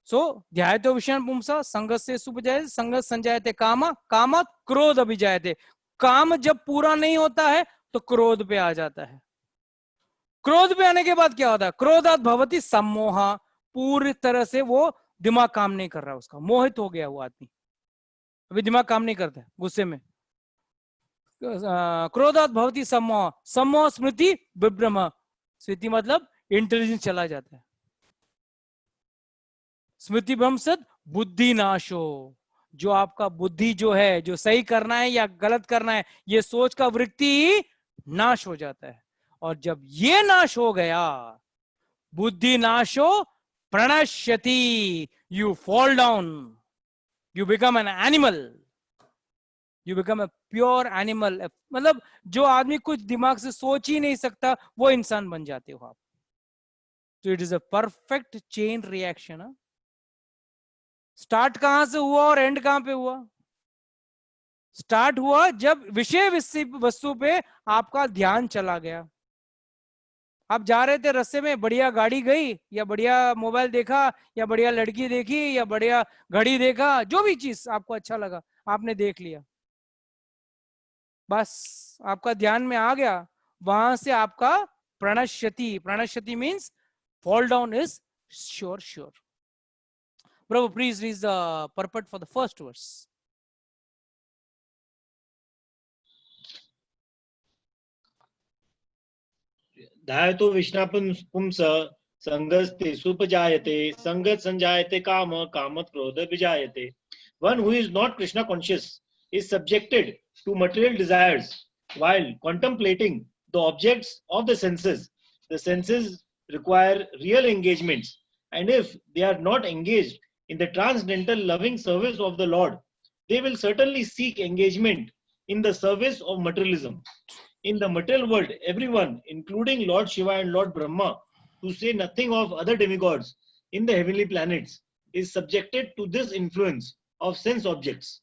सो ध्यायतो विषयान पुंसा संगस्तेषु उपजायते, संग संजायते कामः, कामात् क्रोध अभिजायते। काम जब पूरा नहीं होता है तो क्रोध पे आ जाता है। क्रोध पे आने के बाद क्या होता है? क्रोधात् भवति सम्मोह, पूरी तरह से वो दिमाग काम नहीं कर रहा, उसका मोहित हो गया वो आदमी, अभी दिमाग काम नहीं करता है गुस्से में। क्रोधात् भवति सम्मोह, सम्मोह स्मृति विभ्रम, स्मृति मतलब इंटेलिजेंस चला जाता है। स्मृति भ्रंशत बुद्धि नाशो, जो आपका बुद्धि जो है, जो सही करना है या गलत करना है, ये सोच का वृत्ति नाश हो जाता है। और जब ये नाश हो गया, बुद्धि नाशो प्रणश्यति, you fall down, you become an animal, you become a pure animal. मतलब जो आदमी कुछ दिमाग से सोच ही नहीं सकता वो इंसान बन जाते हो आप। तो it is a perfect chain reaction. Start कहां से हुआ और एंड कहां पे हुआ? स्टार्ट हुआ जब विषय वस्तु पे आपका ध्यान चला गया। आप जा रहे थे रास्ते में, बढ़िया गाड़ी गई या बढ़िया मोबाइल देखा या बढ़िया लड़की देखी या बढ़िया घड़ी देखा, जो भी चीज आपको अच्छा लगा आपने देख लिया, बस आपका ध्यान में आ गया, वहां से आपका प्रणश्यति, प्रणश्यति means fall down is sure. Prabhu, please read the purport for the first verse. ध्यायतो विष्णापुं पुंसा संगस्ते सुपजायते, संगत संजायते काम, कामत क्रोध विजायते। One who is not Krishna conscious is subjected to material desires while contemplating the objects of the senses. The senses require real engagements, and if they are not engaged in the transcendental loving service of the Lord, they will certainly seek engagement in the service of materialism. In the material world, everyone, including Lord Shiva and Lord Brahma, to say nothing of other demigods in the heavenly planets, is subjected to this influence of sense objects.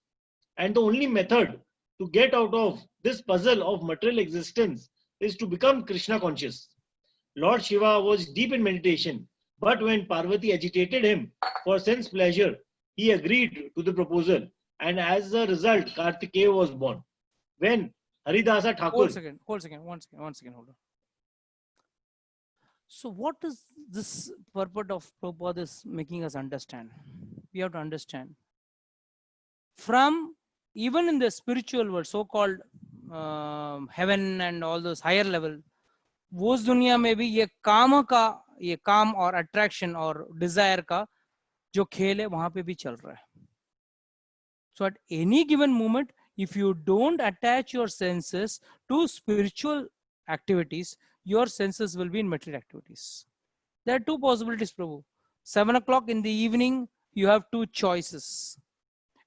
And the only method to get out of this puzzle of material existence is to become Krishna conscious. Lord Shiva was deep in meditation, but when Parvati agitated him for sense pleasure, he agreed to the proposal, and as a result, Kartikeya was born. When Haridasa Thakur... Hold on. Hold on. So what is this purport of Prabhupada is making us understand? We have to understand. From even in the spiritual world, so-called heaven and all those higher level, वो उस दुनिया में भी ये काम और attraction और Dzire का जो खेल है वहां पे भी चल रहा है. So at any given moment, if you don't attach your senses to spiritual activities, your senses will be in material activities. There are two possibilities, Prabhu. 7 o'clock in the evening, you have two choices.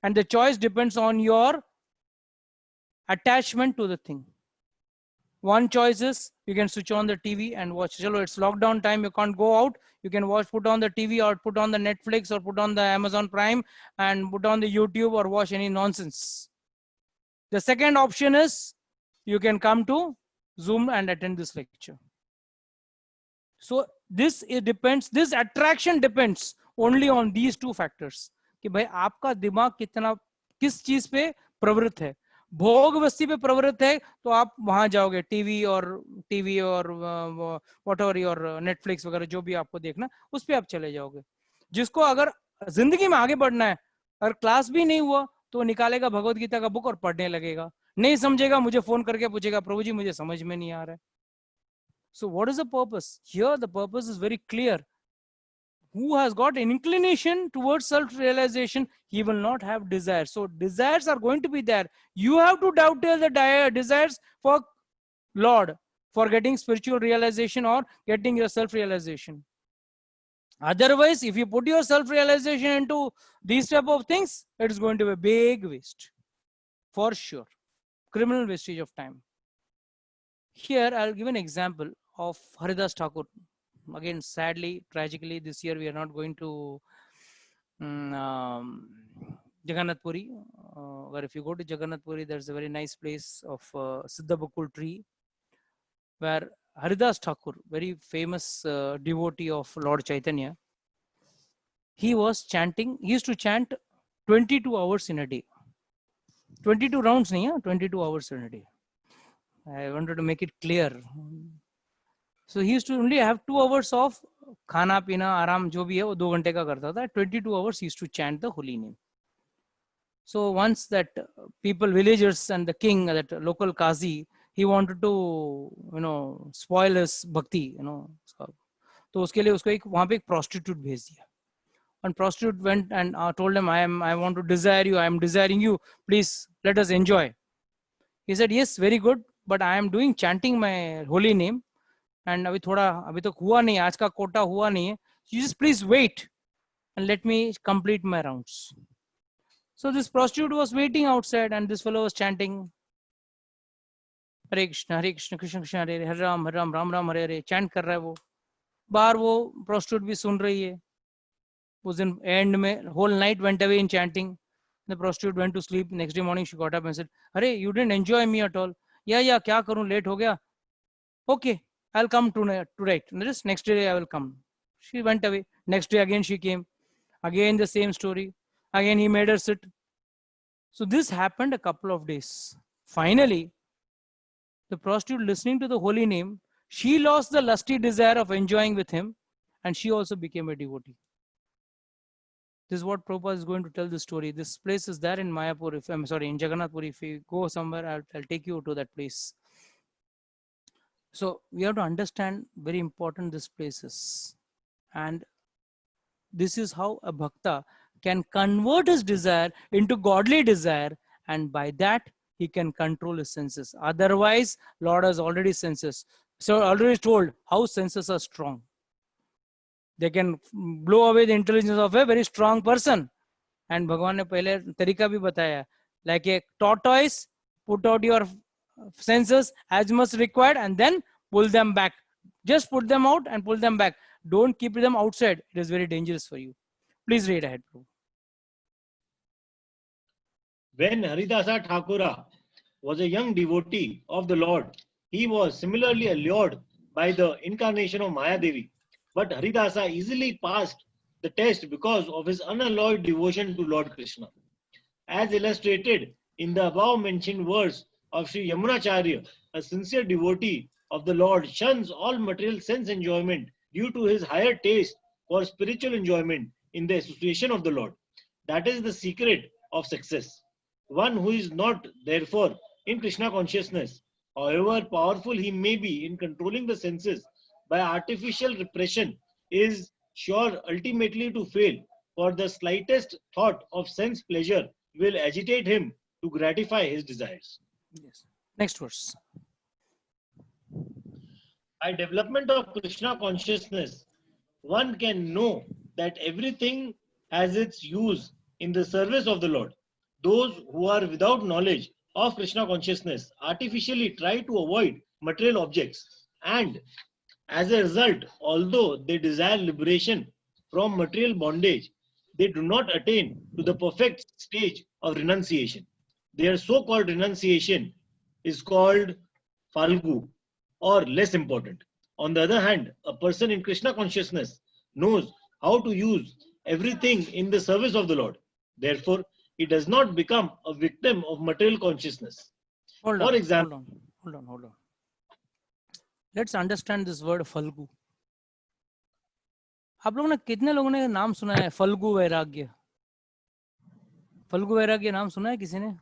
And the choice depends on your attachment to the thing. One choice is you can switch on the TV and watch. Chalo, it's lockdown time, you can't go out. You can watch, put on the TV or put on the Netflix or put on the Amazon Prime and put on the YouTube or watch any nonsense. The second option is you can come to Zoom and attend this lecture. So this attraction depends only on these two factors. कि भाई आपका दिमाग कितना किस चीज पे प्रवृत्त है. भोग वस्ती पे प्रवृत्त है तो आप वहां जाओगे, टीवी और व्हाटएवर और नेटफ्लिक्स वगैरह जो भी आपको देखना उस पे आप चले जाओगे. जिसको अगर जिंदगी में आगे बढ़ना है, अगर क्लास भी नहीं हुआ तो निकालेगा भगवत गीता का बुक और पढ़ने लगेगा. नहीं समझेगा, मुझे फोन करके पूछेगा, प्रभु जी मुझे समझ में नहीं आ रहा है. So what is the purpose? Here the purpose is very clear. Who has got an inclination towards self-realization, he will not have desires. So desires are going to be there. You have to dovetail the desires for Lord, for getting spiritual realization or getting your self-realization. Otherwise, if you put your self-realization into these type of things, it is going to be a big waste. For sure. Criminal wastage of time. Here, I'll give an example of Haridas Thakur. Again, sadly, tragically, this year we are not going to Jagannath Puri. Where if you go to Jagannath Puri, there's a very nice place of Siddha Bakul tree, where Haridas Thakur, very famous devotee of Lord Chaitanya, he was chanting. He used to chant 22 hours in a day. 22 rounds, nahi, 22 hours in a day. I wanted to make it clear. So he used to only have 2 hours of khana, pina, aram, jo bhi hai, wo 2 ghante ka karta tha. 22 hours he used to chant the holy name. So once that people, villagers and the king, that local Qazi, he wanted to, spoil his bhakti, तो उसके लिए उसको वहां पे एक prostitute भेज दिया. And prostitute went and told him, I want to desire you, I am desiring you, please let us enjoy. He said, yes, very good, but I am doing chanting my holy name. And अभी तो हुआ नहीं, आज का कोटा हुआ नहीं है. You just please wait and let me complete my rounds. So this prostitute was waiting outside and this fellow was chanting Hare Krishna, Krishna Krishna, Hare Ram, Ram Ram, Hare Hare. Chant कर रहा है वो. बाहर वो prostitute भी सुन रही है. उस दिन end में whole night went away in chanting. The prostitute went to sleep. Next day morning she got up and said, Hare, you didn't enjoy me at all. Yeah, क्या करूं, late हो गया. Okay, I'll come tonight. Just next day I will come. She went away. Next day again she came. Again the same story. Again he made her sit. So this happened a couple of days. Finally, the prostitute, listening to the holy name, she lost the lusty desire of enjoying with him, and she also became a devotee. This is what Prabhupada is going to tell the story. This place is there in Mayapur. In Jagannath Puri. If you go somewhere, I'll take you to that place. So we have to understand very important this place is. And this is how a bhakta can convert his desire into godly desire, and by that he can control his senses. Otherwise, Lord has already senses. So already told how senses are strong. They can blow away the intelligence of a very strong person. And Bhagavan ne pehle tarika bhi bataya. Like a tortoise, put out your senses as much required and then pull them back. Just put them out and pull them back. Don't keep them outside. It is very dangerous for you. Please read ahead, Prabhu. When Haridasa Thakura was a young devotee of the Lord, he was similarly allured by the incarnation of Maya Devi. But Haridasa easily passed the test because of his unalloyed devotion to Lord Krishna. As illustrated in the above mentioned verse of Sri Yamunacharya, a sincere devotee of the Lord shuns all material sense enjoyment due to his higher taste for spiritual enjoyment in the association of the Lord. That is the secret of success. One who is not, therefore, in Krishna consciousness, however powerful he may be in controlling the senses by artificial repression, is sure ultimately to fail, for the slightest thought of sense pleasure will agitate him to gratify his desires. Yes. Next verse. By development of Krishna consciousness, one can know that everything has its use in the service of the Lord. Those who are without knowledge of Krishna consciousness artificially try to avoid material objects, and as a result, although they desire liberation from material bondage, they do not attain to the perfect stage of renunciation. Their so-called renunciation is called Falgu, or less important. On the other hand, a person in Krishna consciousness knows how to use everything in the service of the Lord. Therefore, he does not become a victim of material consciousness. For example, hold on. Let's understand this word Falgu. आप लोगों ने कितने लोगों ने नाम सुना है फल्गु वैराग्य? फल्गु वैराग्य नाम सुना है किसी ने?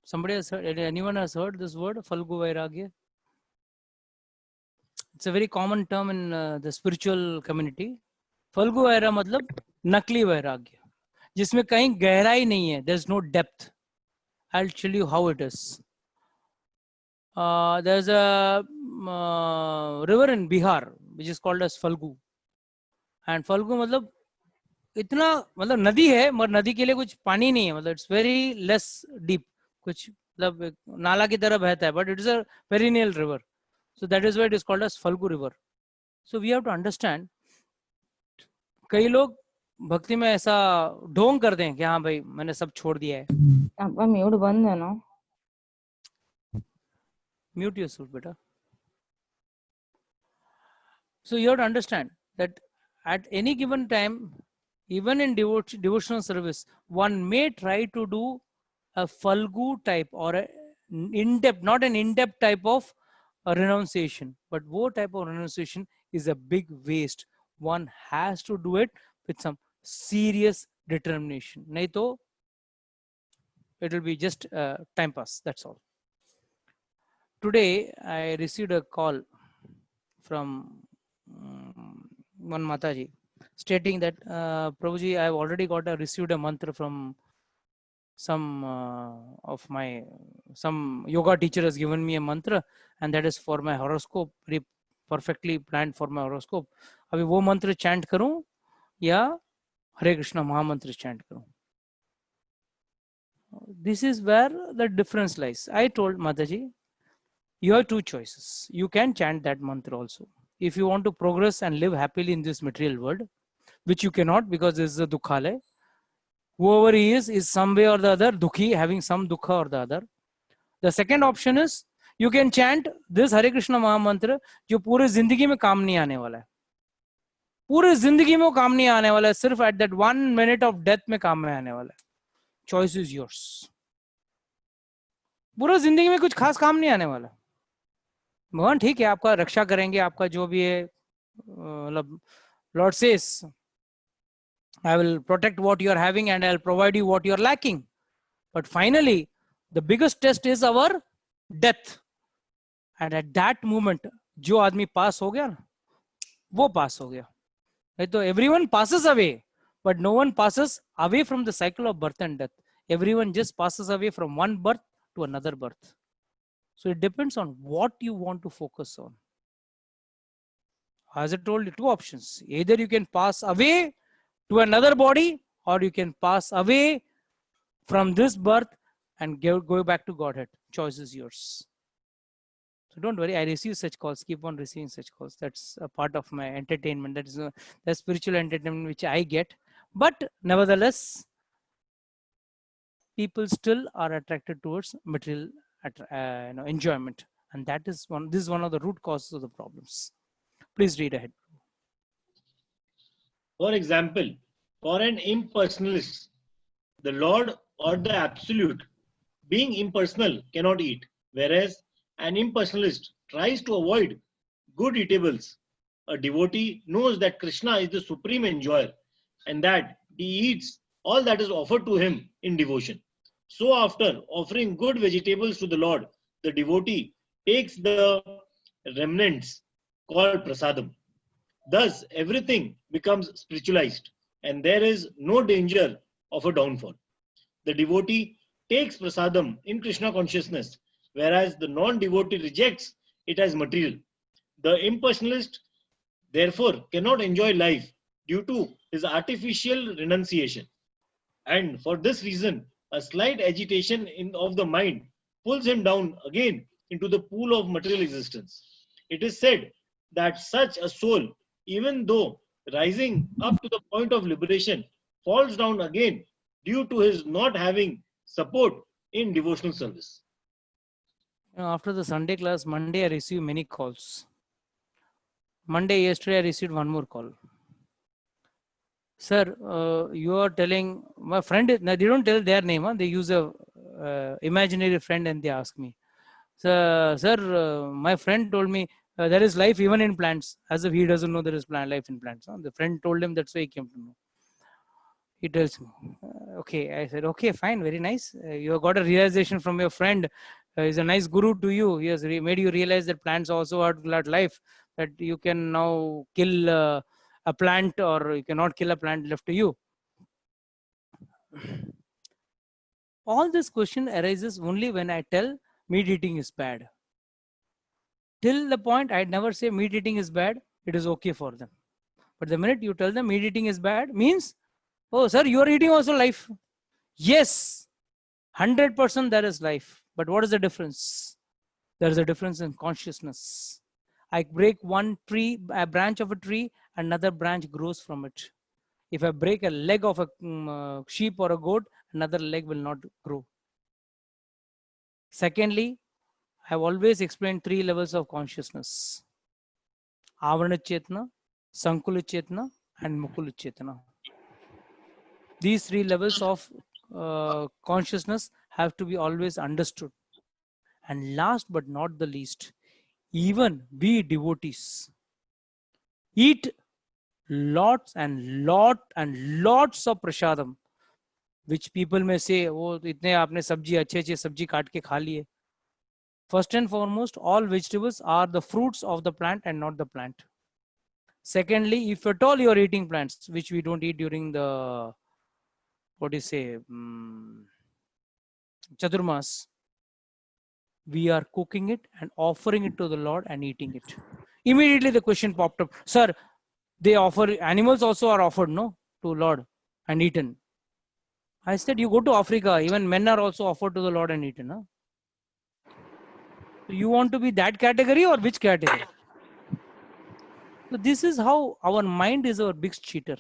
Somebody has heard, anyone has heard this word Falgu vairagya? It's a very common term in the spiritual community. Falgu vaira मतलब नकली वैराग्य, जिसमें कहीं गहराई नहीं है. There's no depth. I'll tell you how it is. There's a river in Bihar which is called as Falgu. And Falgu मतलब इतना मतलब नदी है मगर नदी के लिए कुछ पानी नहीं है, मतलब it's very less deep, कुछ मतलब नाला की तरह बहता है, but it is a perennial river. So that is why it is called as Falgu river. So we have to understand, कई लोग भक्ति में ऐसा ढोंग करते हैं कि हाँ भाई मैंने सब छोड़ दिया है. आपका म्यूट बंद है ना? Mute yourself, beta. So you have to understand that at any given time, even in devotional service, one may try to do a Falgu type or an in-depth, not an in-depth type of renunciation, but what type of renunciation is a big waste. One has to do it with some serious determination. Nahi to it will be just time pass. That's all. Today I received a call from one Mataji stating that Prabhuji, I have already received a mantra from some yoga teacher has given me a mantra, and that is for my horoscope, very perfectly planned for my horoscope. अभी वो मंत्र chant करूं या हरे कृष्णा महामंत्र chant करूं? This is where the difference lies. I told Mataji, you have two choices. You can chant that mantra also. If you want to progress and live happily in this material world, which you cannot because this is a dukhalaya. Whoever he is some way or the other dukhi, having some dukha or the other. The second option is you can chant this Hare Krishna Mahamantra, जो पूरे जिंदगी में काम नहीं आने वाला है. पूरे जिंदगी में वो काम नहीं आने वाला है, सिर्फ at that 1 minute of death में काम में आने वाला है. Choice is yours. पूरा जिंदगी में कुछ खास काम नहीं आने वाला. भगवान ठीक है, आपका रक्षा करेंगे, आपका जो भी है, मतलब Lord says, I will protect what you are having and I will provide you what you are lacking. But finally, the biggest test is our death. And at that moment, जो आदमी पास हो गया ना, वो पास हो गया. नहीं तो everyone passes away, but no one passes away from the cycle of birth and death. Everyone just passes away from one birth to another birth. So it depends on what you want to focus on. As I told you, two options. Either you can pass away to another body, or you can pass away from this birth and go back to Godhead. Choice is yours. So don't worry, I receive such calls. Keep on receiving such calls. That's a part of my entertainment. That is the spiritual entertainment which I get. But nevertheless, people still are attracted towards material enjoyment, and that is this is one of the root causes of the problems. Please read ahead. For example, for an impersonalist, the Lord or the Absolute, being impersonal, cannot eat, whereas an impersonalist tries to avoid good eatables. A devotee knows that Krishna is the supreme enjoyer and that he eats all that is offered to him in devotion. So after offering good vegetables to the Lord, the devotee takes the remnants called prasadam. Thus, everything becomes spiritualized and there is no danger of a downfall. The devotee takes prasadam in Krishna consciousness, whereas the non-devotee rejects it as material. The impersonalist, therefore, cannot enjoy life due to his artificial renunciation. And for this reason, a slight agitation of the mind pulls him down again into the pool of material existence. It is said that such a soul, even though rising up to the point of liberation, falls down again due to his not having support in devotional service. After the Sunday class, Monday, I received many calls. Monday, yesterday, I received one more call. Sir, you are telling my friend, they don't tell their name, huh? They use a imaginary friend and they ask me, sir, my friend told me there is life even in plants, as if he doesn't know there is life in plants. Huh? The friend told him, that's why he came to know. He tells me, okay. I said, okay, fine, very nice. You have got a realization from your friend. He's a nice guru to you. He has made you realize that plants also have life, that you can now kill a plant or you cannot kill a plant, left to you. All this question arises only when I tell meat eating is bad. Till the point I'd never say meat eating is bad, it is okay for them. But the minute you tell them meat eating is bad, means, oh, sir, you are eating also life. Yes, 100% there is life. But what is the difference? There is a difference in consciousness. I break one tree, a branch of a tree, another branch grows from it. If I break a leg of a sheep or a goat, another leg will not grow. Secondly, I have always explained 3 levels of consciousness: Avarana Chetna, Sankula Chetna, and Mukula Chetna. These 3 levels of consciousness have to be always understood. And last but not the least, even we devotees eat lots and lots of prasadam, which people may say, oh, itne aapne sabji अच्छे sabji काट के खा लिए. First and foremost, all vegetables are the fruits of the plant and not the plant. Secondly, if at all you are eating plants, which we don't eat during the, what do you say, Chaturmas, we are cooking it and offering it to the Lord and eating it. Immediately the question popped up, sir, they offer, animals also are offered, no, to Lord and eaten. I said, you go to Africa, even men are also offered to the Lord and eaten. Huh? So you want to be that category or which category? So this is how our mind is our big cheater.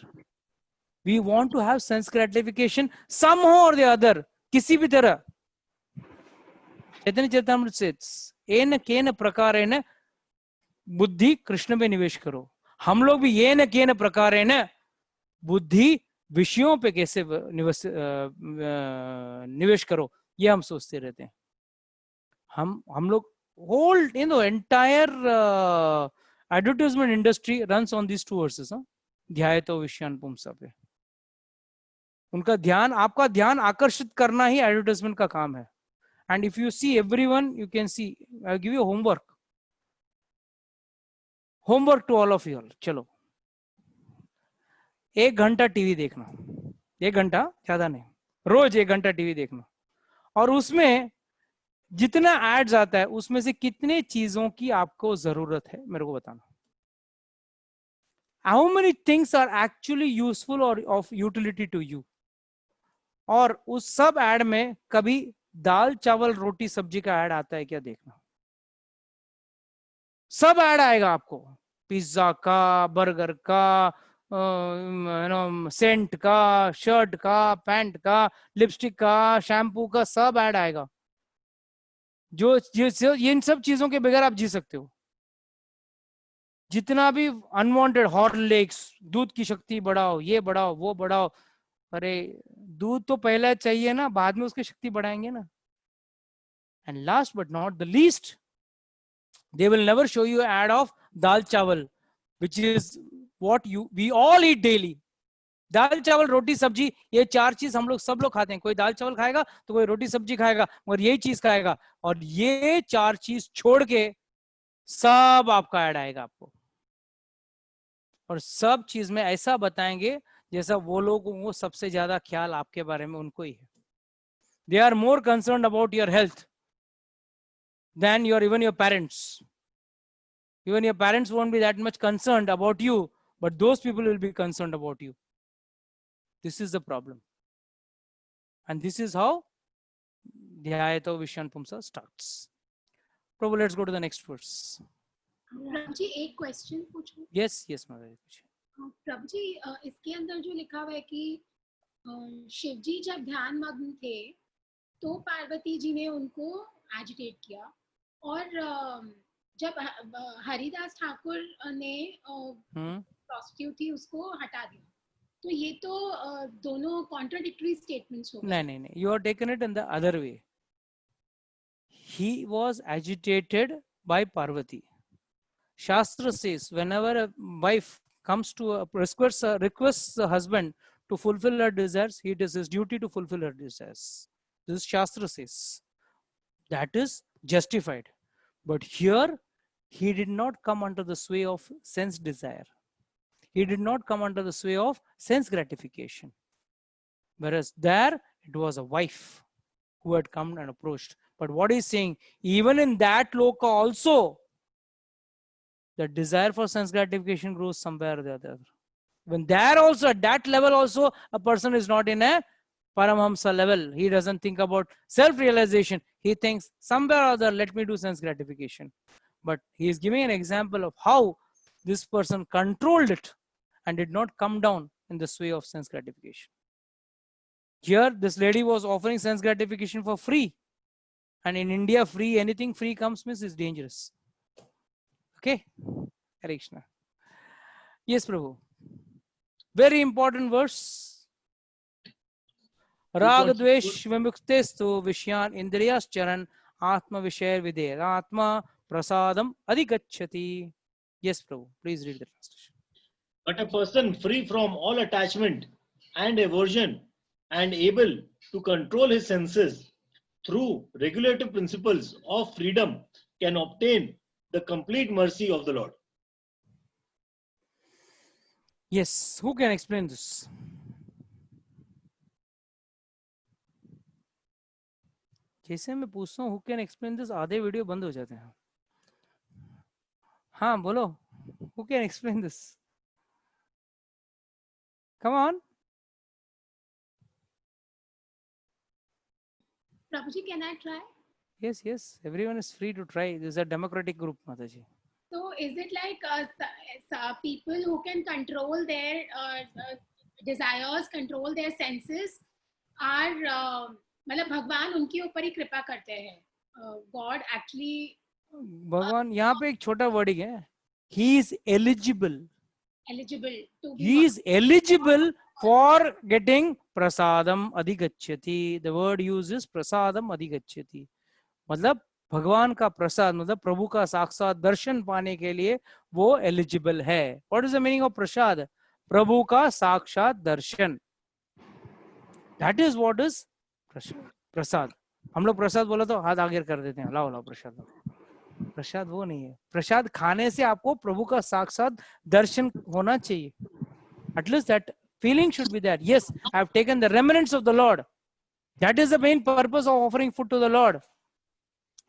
We want to have sense gratification somehow or the other, kisi bhi tarah. Chaitanya Charitamrita says, "Ena kena prakarena buddhi Krishna में निवेश करो." हम लोग भी ये न केन प्रकारेण बुद्धि विषयों पे कैसे निवेश करो, ये हम सोचते रहते हैं. हम लोग whole, you know, entire advertisement industry runs on these 2 verses. ध्यायतो विषयान पुंसा पे. उनका ध्यान, आपका ध्यान आकर्षित करना ही एडवर्टाइजमेंट का काम है. And if you see everyone, you can see, I'll give you homework. Homework to all of you all. चलो 1 घंटा टीवी देखना, 1 घंटा ज्यादा नहीं, रोज 1 घंटा टीवी देखना, और उसमें जितना एड्स आता है उसमें से कितने चीजों की आपको जरूरत है मेरे को बताना. How many things are actually useful or of utility to you? और उस सब एड में कभी दाल चावल रोटी सब्जी का ऐड आता है क्या देखना. सब ऐड आएगा आपको, पिज्जा का, बर्गर का, सेंट का, शर्ट का, पैंट का, लिपस्टिक का, शैम्पू का, सब ऐड आएगा. जो इन सब चीजों के बगैर आप जी सकते हो. जितना भी अनवांटेड हॉर्लिक्स, दूध की शक्ति बढ़ाओ, ये बढ़ाओ, वो बढ़ाओ. अरे दूध तो पहले चाहिए ना, बाद में उसकी शक्ति बढ़ाएंगे ना. And last but not the least, they will never show you an ad of dal chawal, which is what we all eat daily. दाल चावल रोटी सब्जी, ये 4 चीज हम लोग सब लोग खाते हैं. कोई दाल चावल खाएगा तो कोई रोटी सब्जी खाएगा, मगर यही चीज खाएगा. और ये 4 चीज छोड़ के सब आपका ऐड आएगा आपको, और सब चीज में ऐसा बताएंगे जैसा वो लोगों को सबसे ज्यादा ख्याल आपके बारे में उनको ही है. They are more concerned about your health than even your parents. Even your parents won't be that much concerned about you, but those people will be concerned about you. This is the problem. And this is how Dhyayato Vishyan Pumsa starts. Prabhu, let's go to the next verse. प्रभु जी एक question पूछूं? Yes, yes, Mother. प्रभु जी इसके अंदर जो लिखा हुआ है कि शिव जी जब ध्यान मग्न थे तो पार्वती जी ने उनको एजिटेट किया, और जब हरिदास ठाकुर ने प्रोस्टिट्यूट थी उसको हटा दिया, तो ये तो दोनों कॉन्ट्राडिक्टरी स्टेटमेंट्स हो गए। नहीं, you are taken it in the other way. He was agitated by Parvati. Shastra says whenever a wife comes to requests the husband to fulfill her desires, it is his duty to fulfill her desires. This Shastra says. That is justified. But here, he did not come under the sway of sense desire. He did not come under the sway of sense gratification. Whereas there, it was a wife who had come and approached. But what he's saying, even in that loka also, the desire for sense gratification grows somewhere or the other. When there also, at that level also, a person is not in a Paramahamsa level. He doesn't think about self-realization. He thinks somewhere or other, let me do sense gratification. But he is giving an example of how this person controlled it and did not come down in the sway of sense gratification. Here, this lady was offering sense gratification for free. And in India, free, anything free comes means is dangerous. Okay? Hare Krishna. Yes, Prabhu. Very important verse. Rag dvesh vimuktestu vishyan indriyas charan atma vishaya videh atma prasadam adhikachati. Yes, Prabhu. Please read the translation. But a person free from all attachment and aversion and able to control his senses through regulative principles of freedom can obtain the complete mercy of the Lord. Yes, who can explain this? जैसे मैं पूछता हूँ who can explain this, आधे video बंद हो जाते हैं. हाँ बोलो, who can explain this? Come on. Prabhuji, can I try? Yes, yes. Everyone is free to try. This is a democratic group, Mataji. So is it like people who can control their desires, control their senses, are मतलब भगवान उनके ऊपर ही कृपा करते हैं? God actually. भगवान यहाँ पे एक छोटा वर्डिंग है. He is eligible. Eligible to be. He is eligible for getting prasadam adhigachyati. The word used is prasadam adhigachyati. मतलब भगवान का प्रसाद मतलब प्रभु का साक्षात दर्शन पाने के लिए वो एलिजिबल है. What is the meaning of प्रसाद? प्रभु का साक्षात दर्शन. That is what is प्रसाद. हम लोग प्रसाद बोला तो हाथ आगे कर देते हैं, लाओ लाओ प्रसाद. प्रसाद वो नहीं है. प्रसाद खाने से आपको प्रभु का साक्षात दर्शन होना चाहिए. At least that feeling should be there. Yes, I have taken the remnants of the Lord. That is the main purpose of offering food to the Lord.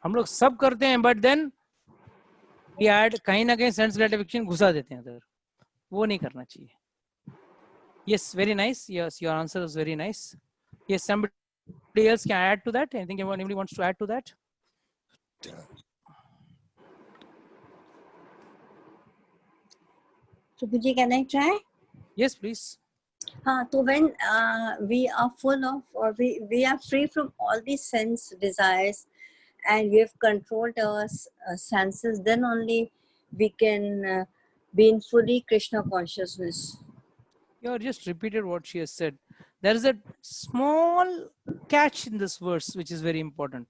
हम लोग सब करते हैं, but then we add कहीं ना कहीं sense gratification घुसा देते हैं अंदर. वो नहीं करना चाहिए. Yes, very nice. Yes, your answer is very nice. Yes, somebody else can add to that. Anything anybody wants to add to that? Prabhuji, can I try? Yes, please. So when we are full of, or we are free from all these sense desires, and we have controlled our senses, then only we can be in fully Krishna consciousness. You have just repeated what she has said. There is a small catch in this verse, which is very important.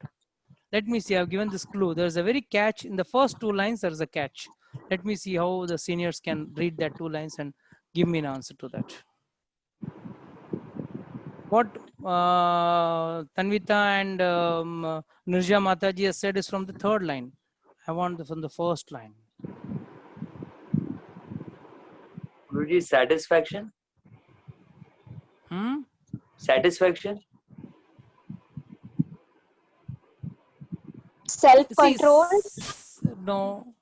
Let me see. I have given this clue. There is a very catch in the first two lines. There is a catch. Let me see how the seniors can read that two lines and give me an answer to that. What Tanvita and Nirja Mataji has said is from the third line. I want from the first line. Guruji, satisfaction? Satisfaction? Self-control? No.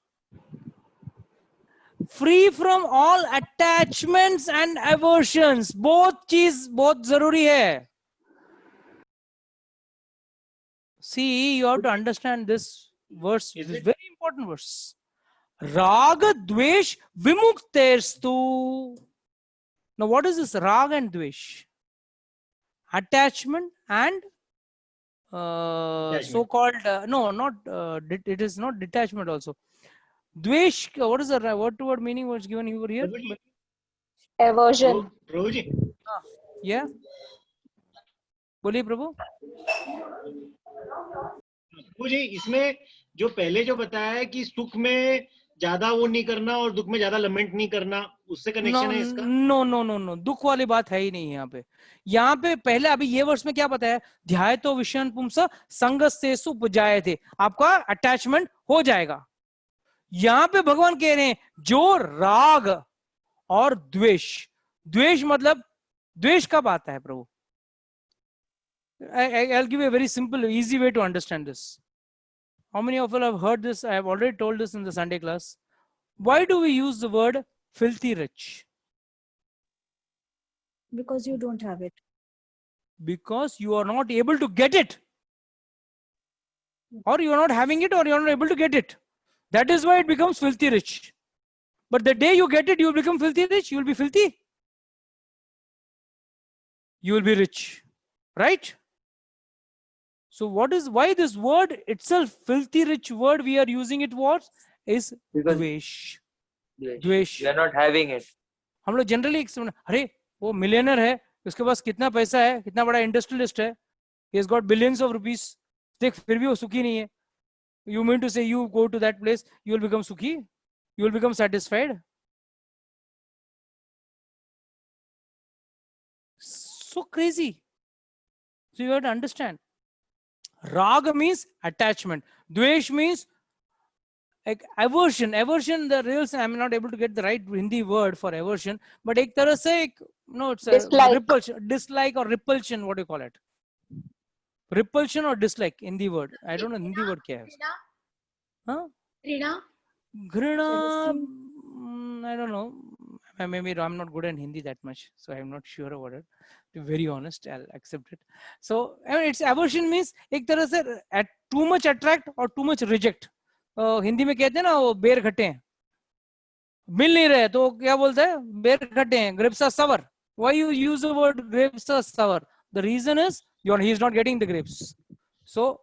Free from all attachments and aversions. Both चीज बहुत जरूरी है. See, you have to understand this. verse, Is this it? very important verse. Rag dvesh vimukterstu. Now what is this rag and dvesh? Attachment and Attachment. so-called no, not it is not detachment also. Dvesh, what is the word to word meaning was given over here? Prabhuji, Aversion. Prabhuji, Yeah, बोलिए प्रभु. प्रभुजी इसमें जो पहले जो बताया है कि सुख में ज्यादा वो नहीं करना और दुख में ज्यादा लमेंट नहीं करना, उससे कनेक्शन है इसका? नो नो नो नो, दुख वाली बात है ही नहीं यहाँ पे. यहाँ पे पहले अभी ये वर्ष में क्या बताया? ध्याय तो विषयान पुंस संगस्तेषु उपजाये थे, आपका अटैचमेंट हो जाएगा. यहाँ पे भगवान कह रहे हैं जो राग और द्वेष, द्वेष मतलब द्वेष कब आता है प्रभु? I'll give you a very simple, easy way to understand this. How many of you have heard this? I have already told this in the Sunday class. Why do we use the word filthy rich? Because you don't have it. Because you are not able to get it. Or you are not having it, or you are not able to get it. That is why it becomes filthy rich. But the day you get it, you will become filthy rich. You will be filthy. You will be rich. Right? So what is, why this word itself, filthy rich word, we are using it what? Is dvesh. Dvesh. You are not having it. हम लोग generally अरे वो millionaire है, उसके पास कितना पैसा है, कितना बड़ा इंडस्ट्रियलिस्ट है, he has got billions of rupees, देख फिर भी वो सुखी नहीं है. You mean to say you go to that place, you will become sukhi, you will become satisfied? So crazy. So you have to understand. Raga means attachment. Dvesh means like aversion. Aversion, the real, I'm not able to get the right Hindi word for aversion, but ek tarah se, no, it's a repulsion, dislike or repulsion, what do you call it? Repulsion or dislike, Hindi word. I don't know Hindi word kya hai. Huh? Grina. Grina, I don't know. Maybe I'm not good in Hindi that much, so I'm not sure about it. To be very honest, I'll accept it. So, I mean, it's aversion means एक तरह से too much attract or too much reject. Hindi में कहते हैं ना वो बेर खट्टे हैं, मिल नहीं रहे तो क्या बोलते हैं? बेर खट्टे हैं, grapes are sour. Why you use the word grapes are sour? The reason is he is not getting the grapes. So,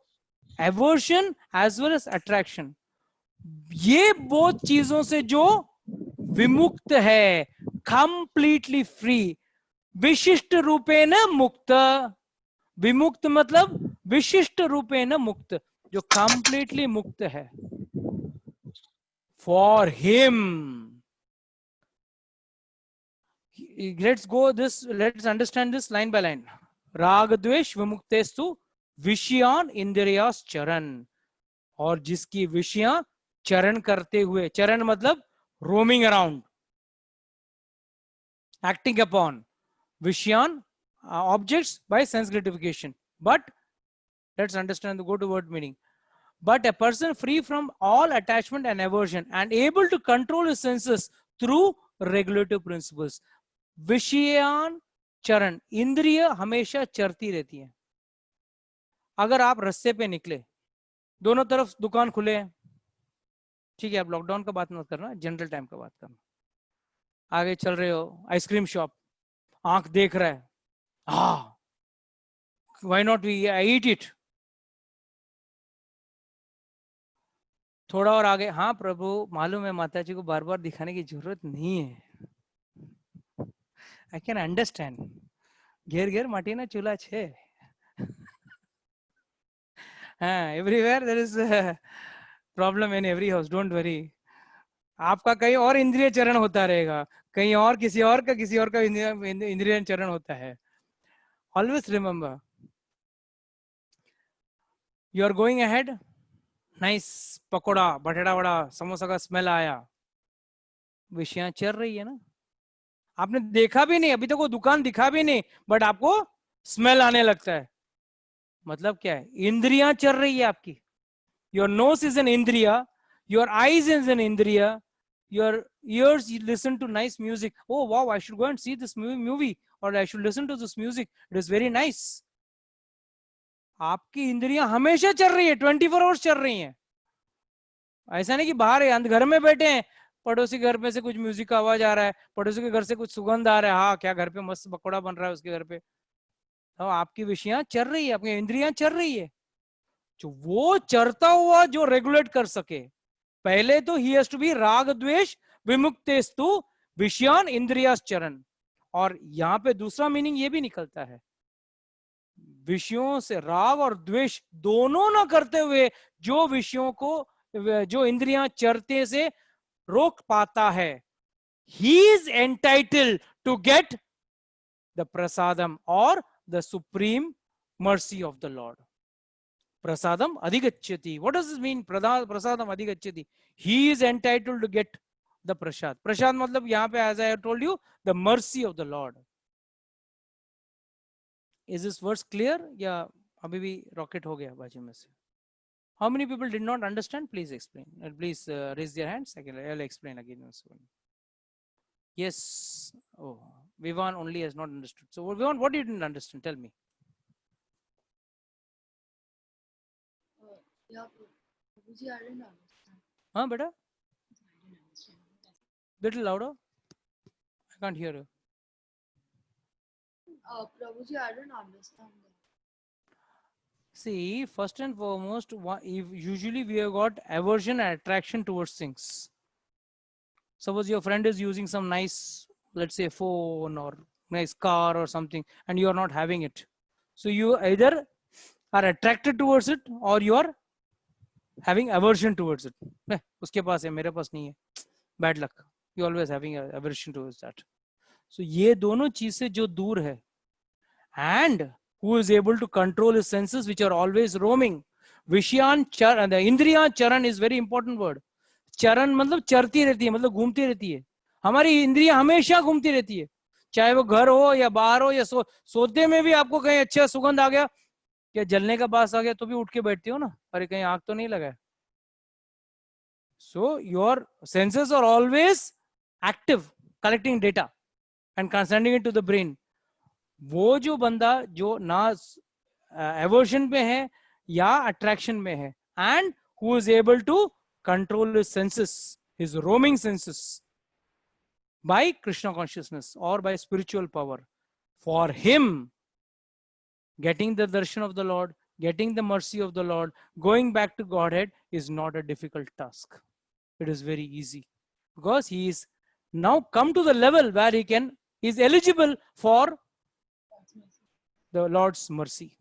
aversion as well as attraction. ये बहुत चीजों से जो विमुक्त है, कंप्लीटली फ्री, विशिष्ट रूपेण मुक्त. विमुक्त मतलब विशिष्ट रूपेण मुक्त, जो कंप्लीटली मुक्त है. For him, let's go this, let's understand this line by line. राग द्वेष विमुक्तेस्तु विषयान इंद्रियास चरण. और जिसकी विषयां चरण करते हुए, चरण मतलब roaming around, acting upon Vishyan objects by sense gratification. But let's understand the go to word meaning. But a person free from all attachment and aversion and able to control his senses through regulative principles. Vishyan चरण, इंद्रिय हमेशा चरती रहती है. अगर आप रास्ते पे निकले, दोनों तरफ दुकान खुले हैं, ठीक है, आप लॉकडाउन का बात मत करना, जनरल टाइम का बात करना. आगे चल रहे हो, आइसक्रीम शॉप, आंख देख रहा है, हाँ, why not we eat it. थोड़ा और आगे, हाँ प्रभु मालूम है, माता जी को बार बार दिखाने की जरूरत नहीं है. I can understand. घेर घेर माटी ना चूल्हा छे. हाँ, everywhere there is problem in every house, don't worry. आपका कहीं और इंद्रिय चरण होता रहेगा, कहीं और किसी और का इंद्रिय चरण होता है. Always remember, you are going ahead, nice pakora, बटेड़ा वड़ा, समोसा का स्मेल आया, विषयां चल रही है ना. आपने देखा भी नहीं, अभी तक वो दुकान दिखा भी नहीं, बट आपको स्मेल आने लगता है. मतलब क्या है? इंद्रियां चल रही है आपकी. Your nose is an indriya, your eyes is an indriya, your ears, you listen to nice music. Oh wow, I should go and see this movie, or I should listen to this music. It is very nice. आपकी इंद्रियां हमेशा चल रही है, 24 hours चल रही हैं. ऐसा नहीं कि बाहर है, घर में बैठे हैं, पड़ोसी घर में से कुछ म्यूजिक का आवाज आ रहा है, पड़ोसी के घर से कुछ सुगंध आ रहा है, हाँ क्या घर पे मस्त पकौड़ा बन रहा है उसके घर पे, तो आपकी विषयां चल रही है, आपकी इंद्रियां चल रही है। जो वो चरता हुआ जो रेगुलेट कर सके, पहले तो ही हैज टू बी राग द्वेष विमुक्तेस्तु विषयान इंद्रियाश्चरण। और यहाँ पे दूसरा मीनिंग ये भी निकलता है, विषयों से राग और द्वेष दोनों ना करते हुए जो विषयों को, जो इंद्रियां चरते से रोक पाता है, he is entitled to get the prasadam or the supreme mercy of the Lord. Prasadam adhigachyati. What does this mean? Prasadam adhigachyati. He is entitled to get the prasad. Prasad matlab yahan pe, as I have told you, the mercy of the Lord. Is this verse clear? या अभी भी rocket हो गया बाजी में से? How many people did not understand? Please explain. Please raise their hands. I'll explain again. Yes. Oh, Vivan only has not understood. So Vivan, what you didn't understand? Tell me. Yeah, Prabhuji, I didn't understand. Huh, beta? Little louder. I can't hear you. Prabhuji, I didn't understand that. See, first and foremost, usually we have got aversion and attraction towards things. Suppose your friend is using some nice, let's say, phone or nice car or something, and you are not having it. So you either are attracted towards it or you are having aversion towards it. उसके पास है, मेरे पास नहीं है. Bad luck. You always having a aversion towards that. So ये दोनों चीज से जो दूर है, and who is able to control his senses which are always roaming. Vishyan charan, the indriya charan is very important word. चरण मतलब चरती रहती है, मतलब घूमती रहती है. हमारी इंद्रियां हमेशा घूमती रहती है, चाहे वो घर हो या बाहर हो या सोते में भी आपको कहीं अच्छा सुगंध आ गया या जलने का बास आ गया तो भी उठ के बैठती हो ना, अरे कहीं आग तो नहीं लगा है. So your senses are always active, collecting data and sending it to the brain. वो जो बंदा जो ना aversion पे है या attraction में है, and who is able to control his senses, his roaming senses, by Krishna consciousness or by spiritual power, for him getting the darshan of the Lord, getting the mercy of the Lord, going back to Godhead is not a difficult task. It is very easy, because he is now come to the level where he is eligible for the Lord's mercy.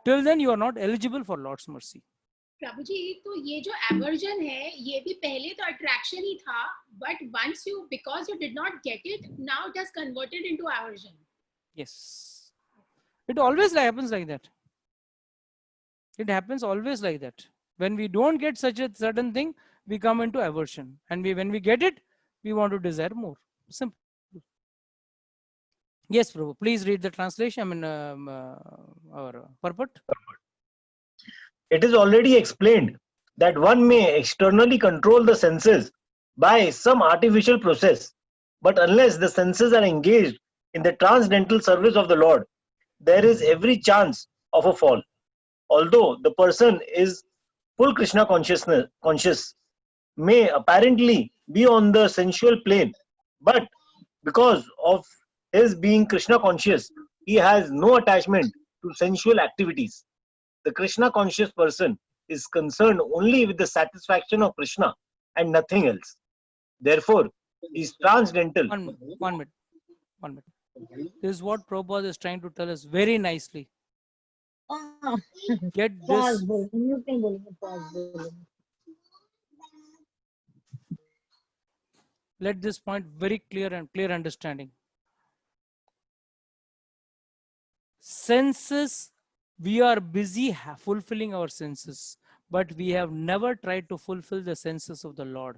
Till then you are not eligible for Lord's mercy. प्रभु जी, तो ये जो aversion है, ये भी पहले तो attraction ही था, but once you, because you did not get it, now it has converted into aversion. Yes, it always happens like that. It happens always like that. When we don't get such a certain thing, we come into aversion, and when we get it, we want to desire more. Simple. Yes, Prabhu, please read the translation. I mean, our purport. It is already explained that one may externally control the senses by some artificial process, but unless the senses are engaged in the transcendental service of the Lord, there is every chance of a fall. Although the person is full Krishna conscious, may apparently be on the sensual plane, but because of his being Krishna conscious, he has no attachment to sensual activities. The Krishna conscious person is concerned only with the satisfaction of Krishna and nothing else. Therefore, he is transcendental. One minute. This is what Prabhupada is trying to tell us very nicely. Get this. Let this point very clear and clear understanding. Senses, we are busy fulfilling our senses, but we have never tried to fulfill the senses of the Lord.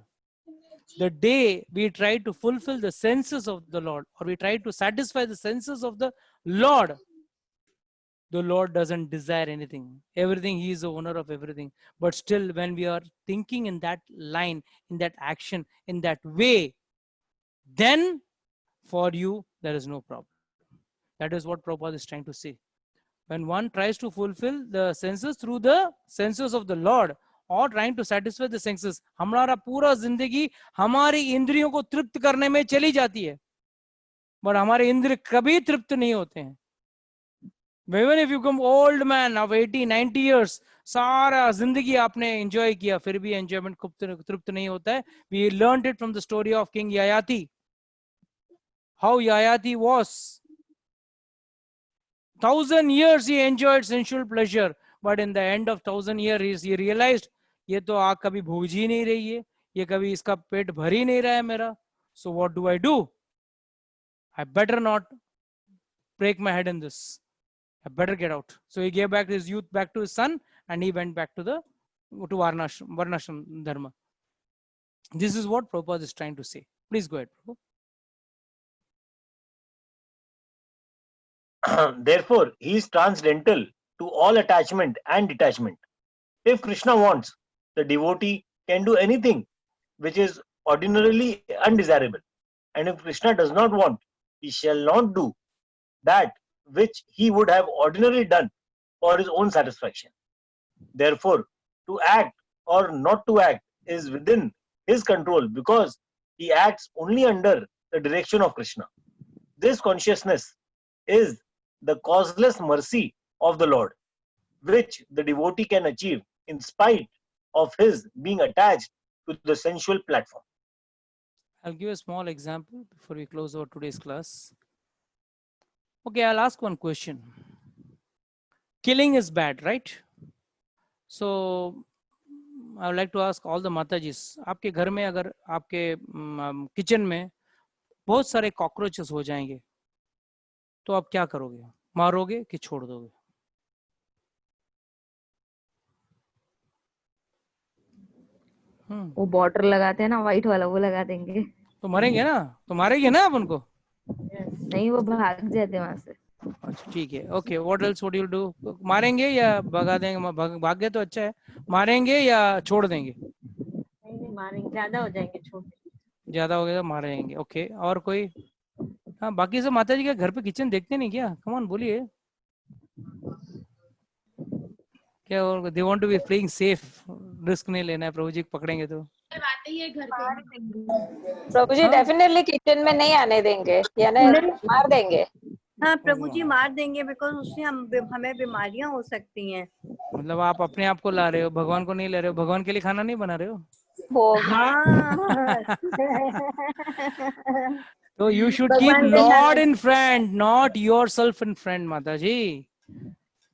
The day we try to fulfill the senses of the Lord, or we try to satisfy the senses of the Lord doesn't desire anything. Everything, he is the owner of everything. But still, when we are thinking in that line, in that action, in that way, then for you, there is no problem. That is what Prabhupada is trying to say. When one tries to fulfill the senses through the senses of the Lord, or trying to satisfy the senses. हमारा पूरा जिंदगी हमारी इंद्रियों को तृप्त करने में चली जाती है, but हमारे इंद्रिय कभी तृप्त नहीं होते हैं. Even if you become old man of 80, 90 years, सारा जिंदगी आपने एंजॉय किया, फिर भी एंजॉयमेंट तृप्त नहीं होता है. We learned it from the story of King Yayati. How Yayati was 1,000 years he enjoyed sensual pleasure, but in the end of 1,000 years he realized ये तो आग कभी भूज ही नहीं रही है, ये कभी इसका पेट भर ही नहीं रहा है मेरा. So what do? I better not break my head in this. I better get out. So he gave back his youth back to his son, and he went back to Varnashram Dharma. This is what Prabhupada is trying to say. Please go ahead, Prabhupada. Therefore, he is transcendental to all attachment and detachment. If Krishna wants, the devotee can do anything which is ordinarily undesirable. And if Krishna does not want, he shall not do that which he would have ordinarily done for his own satisfaction. Therefore, to act or not to act is within his control because he acts only under the direction of Krishna. This consciousness is the causeless mercy of the Lord, which the devotee can achieve in spite of his being attached to the sensual platform. I'll give a small example before we close our today's class. Okay, I'll ask one question. Killing is bad, right? So I would like to ask all the Matajis, आपके घर में अगर आपके kitchen में बहुत सारे cockroaches हो जाएंगे तो आप क्या करोगे? मारोगे कि छोड़ दोगे? वो बॉर्डर लगाते हैं ना व्हाइट वाला, वो लगा देंगे. तो मरेंगे ना, तो मारेंगे ना आप उनको? नहीं, वो भाग जाते वहां से. अच्छा ठीक है. Okay, what else would you do? मारेंगे या भगा देंगे? भाग गए तो अच्छा है. मारेंगे या छोड़ देंगे? नहीं मारेंगे, ज्यादा हो जाएंगे, छोड़ देंगे. ज्यादा हो गया तो मारेंगे. ओके, और कोई? हाँ, बाकी सब माता जी के घर पे किचन देखते नहीं क्या? कम ऑन बोलिए. क्या और they want to be playing safe, risk नहीं लेना है. प्रभु जी पकड़ेंगे तो करवाते ही है घर पे. प्रभु जी डेफिनेटली किचन में नहीं आने देंगे, यानी मार देंगे. हाँ, प्रभु जी मार देंगे, बिकॉज उससे हमें बीमारियां हो सकती हैं. मतलब आप अपने आप को ला रहे हो, भगवान को नहीं ला रहे हो. भगवान के लिए खाना नहीं बना रहे हो. So you should keep Lord in friend, not yourself in friend, Mataji.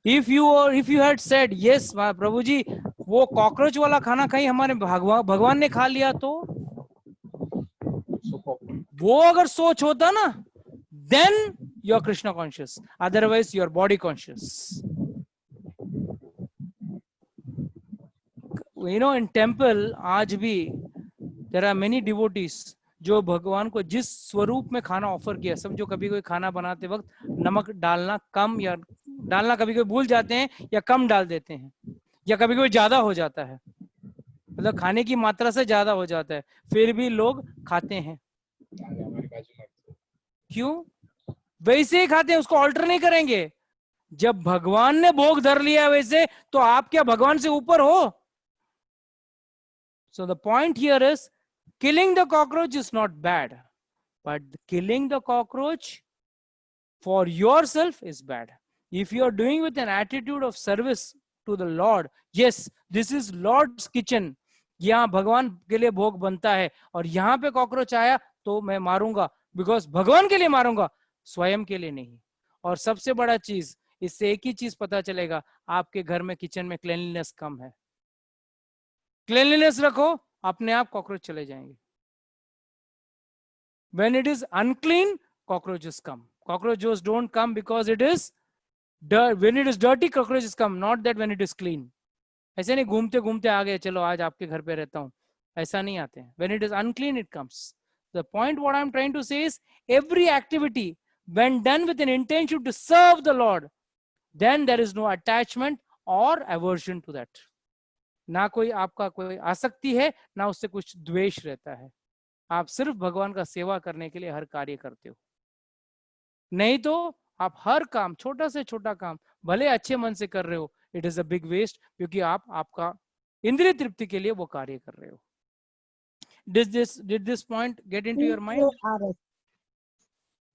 If you had said yes, प्रभु जी वो कॉकरोच वाला खाना कहीं हमारे भगवान ने खा लिया तो वो अगर सोच होता ना, then you are Krishna conscious. Otherwise, you are body conscious. You know, in temple आज भी there are many devotees जो भगवान को जिस स्वरूप में खाना ऑफर किया. समझो कभी कोई खाना बनाते वक्त नमक डालना कम या डालना कभी कोई भूल जाते हैं या कम डाल देते हैं, या कभी कोई ज्यादा हो जाता है, मतलब खाने की मात्रा से ज्यादा हो जाता है, फिर भी लोग खाते हैं. क्यों? वैसे ही खाते हैं, उसको ऑल्टर नहीं करेंगे. जब भगवान ने भोग धर लिया वैसे, तो आप क्या भगवान से ऊपर हो? So the point here is, killing the cockroach is not bad, but killing the cockroach for yourself is bad. If you are doing with an attitude of service to the Lord, yes, this is Lord's kitchen. यहाँ भगवान के लिए भोग बनता है और यहाँ पे कॉकरोच आया तो मैं मारूंगा, बिकॉज भगवान के लिए मारूंगा, स्वयं के लिए नहीं. और सबसे बड़ा चीज, इससे एक ही चीज पता चलेगा, आपके घर में किचन में क्लीनलीनेस कम है. क्लीनलीनेस रखो, अपने आप कॉकरोच चले जाएंगे. When it is unclean, cockroaches come. Cockroaches don't come because it is dirt. When it is dirty, cockroaches come. Not that when it is clean. ऐसे नहीं घूमते घूमते आ गए, चलो आज आपके घर पे रहता हूँ, ऐसा नहीं आते हैं. When it is unclean, it comes. The point what I'm trying to say is, every activity when done with an intention to serve the Lord, then there is no attachment or aversion to that. ना कोई आपका कोई आसक्ति है, ना उससे कुछ द्वेष रहता है. आप सिर्फ भगवान का सेवा करने के लिए हर कार्य करते हो. नहीं तो आप हर काम, छोटा से छोटा काम भले अच्छे मन से कर रहे हो, it is a big waste, क्योंकि आप आपका इंद्रिय तृप्ति के लिए वो कार्य कर रहे हो. Did this point get into your mind?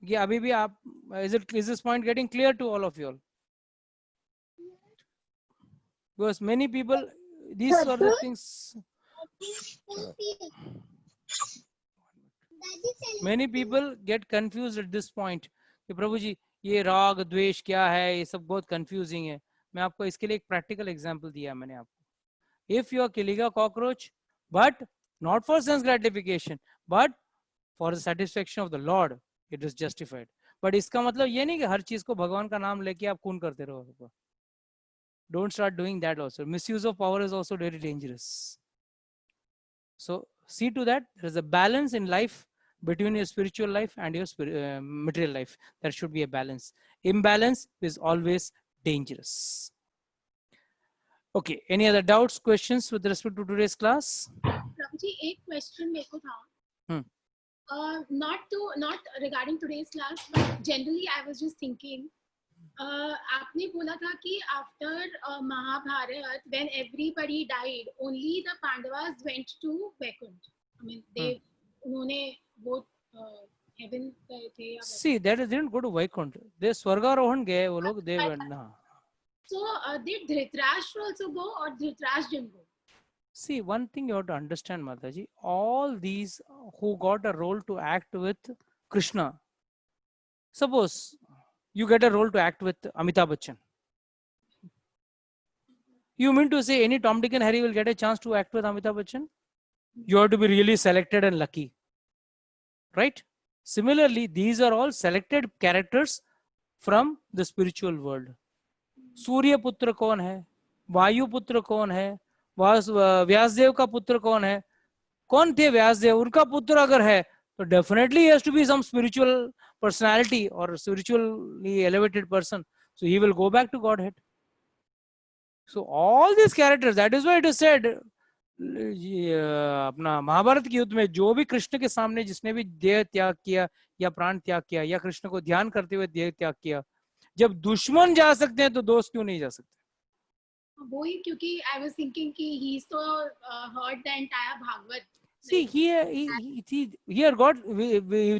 Yeah, अभी भी आप, is this point getting clear to all of you all? Because many people, these are the things. Many people get confused at this point. कि प्रभु जी ये राग द्वेष क्या है, ये सब बहुत कंफ्यूजिंग है. मैं आपको इसके लिए एक प्रैक्टिकल एग्जांपल दिया मैंने आपको. If you are killing a cockroach, but not for sense gratification, but for the satisfaction of the Lord, it is justified. But इसका मतलब ये नहीं कि हर चीज को भगवान का नाम लेके आप खून करते रहो. Don't start doing that also. Misuse of power is also very dangerous. So see to that there is a balance in life between your spiritual life and your material life. There should be a balance. Imbalance is always dangerous. Okay, any other doubts, questions with respect to today's class? Prabhuji, एक question मेरे को था. Not regarding today's class, but generally I was just thinking. आपने बोला था कि after Mahabharat, when everybody died, only the Pandavas went to Vaikuntha. I mean, उन्होंने वो heaven गए थे. See, that is, they didn't go to Vaikuntha. They Swargarohan गए वो लोग. They went ना. So did Dhritarashtra also go, or Dhritarashtra didn't go? See, one thing you have to understand, Mataji, all these who got a role to act with Krishna. Suppose you get a role to act with Amitabh Bachchan. You mean to say any Tom, Dick and Harry will get a chance to act with Amitabh Bachchan? You have to be really selected and lucky. Right? Similarly, these are all selected characters from the spiritual world. सूर्य पुत्र कौन है, वायु पुत्र कौन है, व्यासदेव का पुत्र कौन है, कौन थे व्यासदेव, उनका पुत्र अगर है तो definitely he has to be some spiritual personality or spiritually elevated person. So he will go back to Godhead. So all these characters, that is why it is said, अपना महाभारत के युद्ध में जो भी कृष्ण के सामने जिसने भी देह त्याग किया या प्राण त्याग किया या कृष्ण को ध्यान करते हुए देह त्याग किया, जब दुश्मन जा सकते हैं तो दोस्त क्यों नहीं जा सकते? वही, क्योंकि I was thinking कि he so heard the entire Bhagavad. See, here God,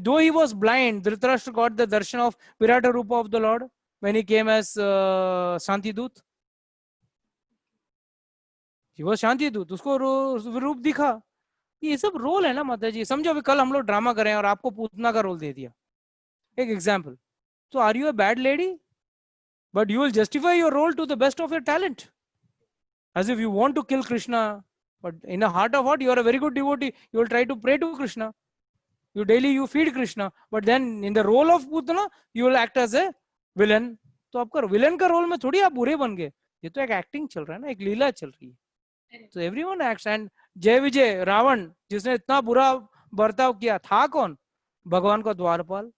though he was blind, Dhritarashtra got the darshan of Virata Rupa of the Lord when he came as Shantidut. He was Shantidut, उसको रूप दिखा. ये सब role है ना माता जी. समझो अभी कल हम लोग ड्रामा करें और आपको पूतना का रोल दे दिया, एक example. So are you a bad lady? But you will justify your role to the best of your talent. As if you want to kill Krishna, but in the heart of heart, you are a very good devotee. You will try to pray to Krishna. You feed Krishna. But then in the role of Putana, you will act as a villain. तो आपका villain का role में थोड़ी आप बुरे बन गए. ये तो एक एक्टिंग चल रहा है ना, एक लीला चल रही है. So everyone acts. And जय विजय रावण जिसने इतना बुरा बर्ताव किया था कौन? भगवान का द्वारपाल.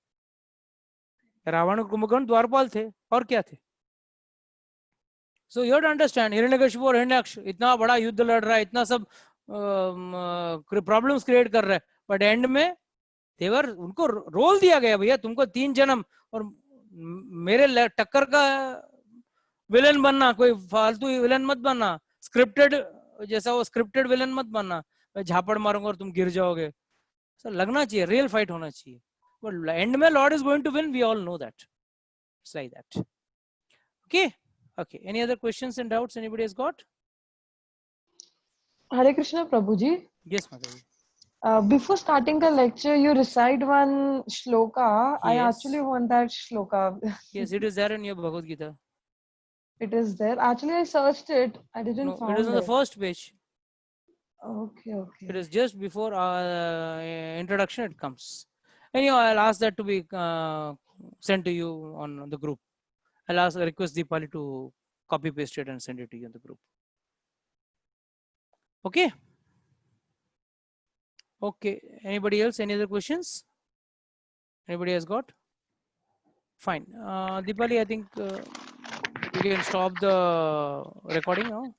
रावण कुंभकर्ण द्वारपाल थे और क्या थे? So you have to understand, Hiranyakashipu और हिरण्याक्ष इतना बड़ा युद्ध लड़ रहा है, इतना सब प्रॉब्लम्स क्रिएट कर रहा है, बट एंड में देवर उनको रोल दिया गया, भैया तुमको 3 जन्म और मेरे टक्कर का विलन बनना, कोई फालतू विलन मत बनना, स्क्रिप्टेड जैसा वो स्क्रिप्टेड विलन मत बनना, मैं झापड़ मारूंगा और तुम गिर जाओगे. सर लगना चाहिए, रियल फाइट होना चाहिए. But end में Lord is going to win. We all know that. It's like that. Okay. Okay. Any other questions and doubts anybody has got? Hare Krishna, Prabhuji. Yes, Mataji. Before starting the lecture, you recite one shloka. Yes. I actually want that shloka. Yes, it is there in your Bhagavad Gita. It is there. Actually, I searched it. I didn't find it. It is on the first page. Okay, okay. It is just before introduction it comes. Anyhow, I'll ask that to be sent to you on the group. I'll request Deepali to copy paste it and send it to you in the group. Okay. Okay. Anybody else? Any other questions? Anybody has got? Fine. Deepali, I think we can stop the recording now.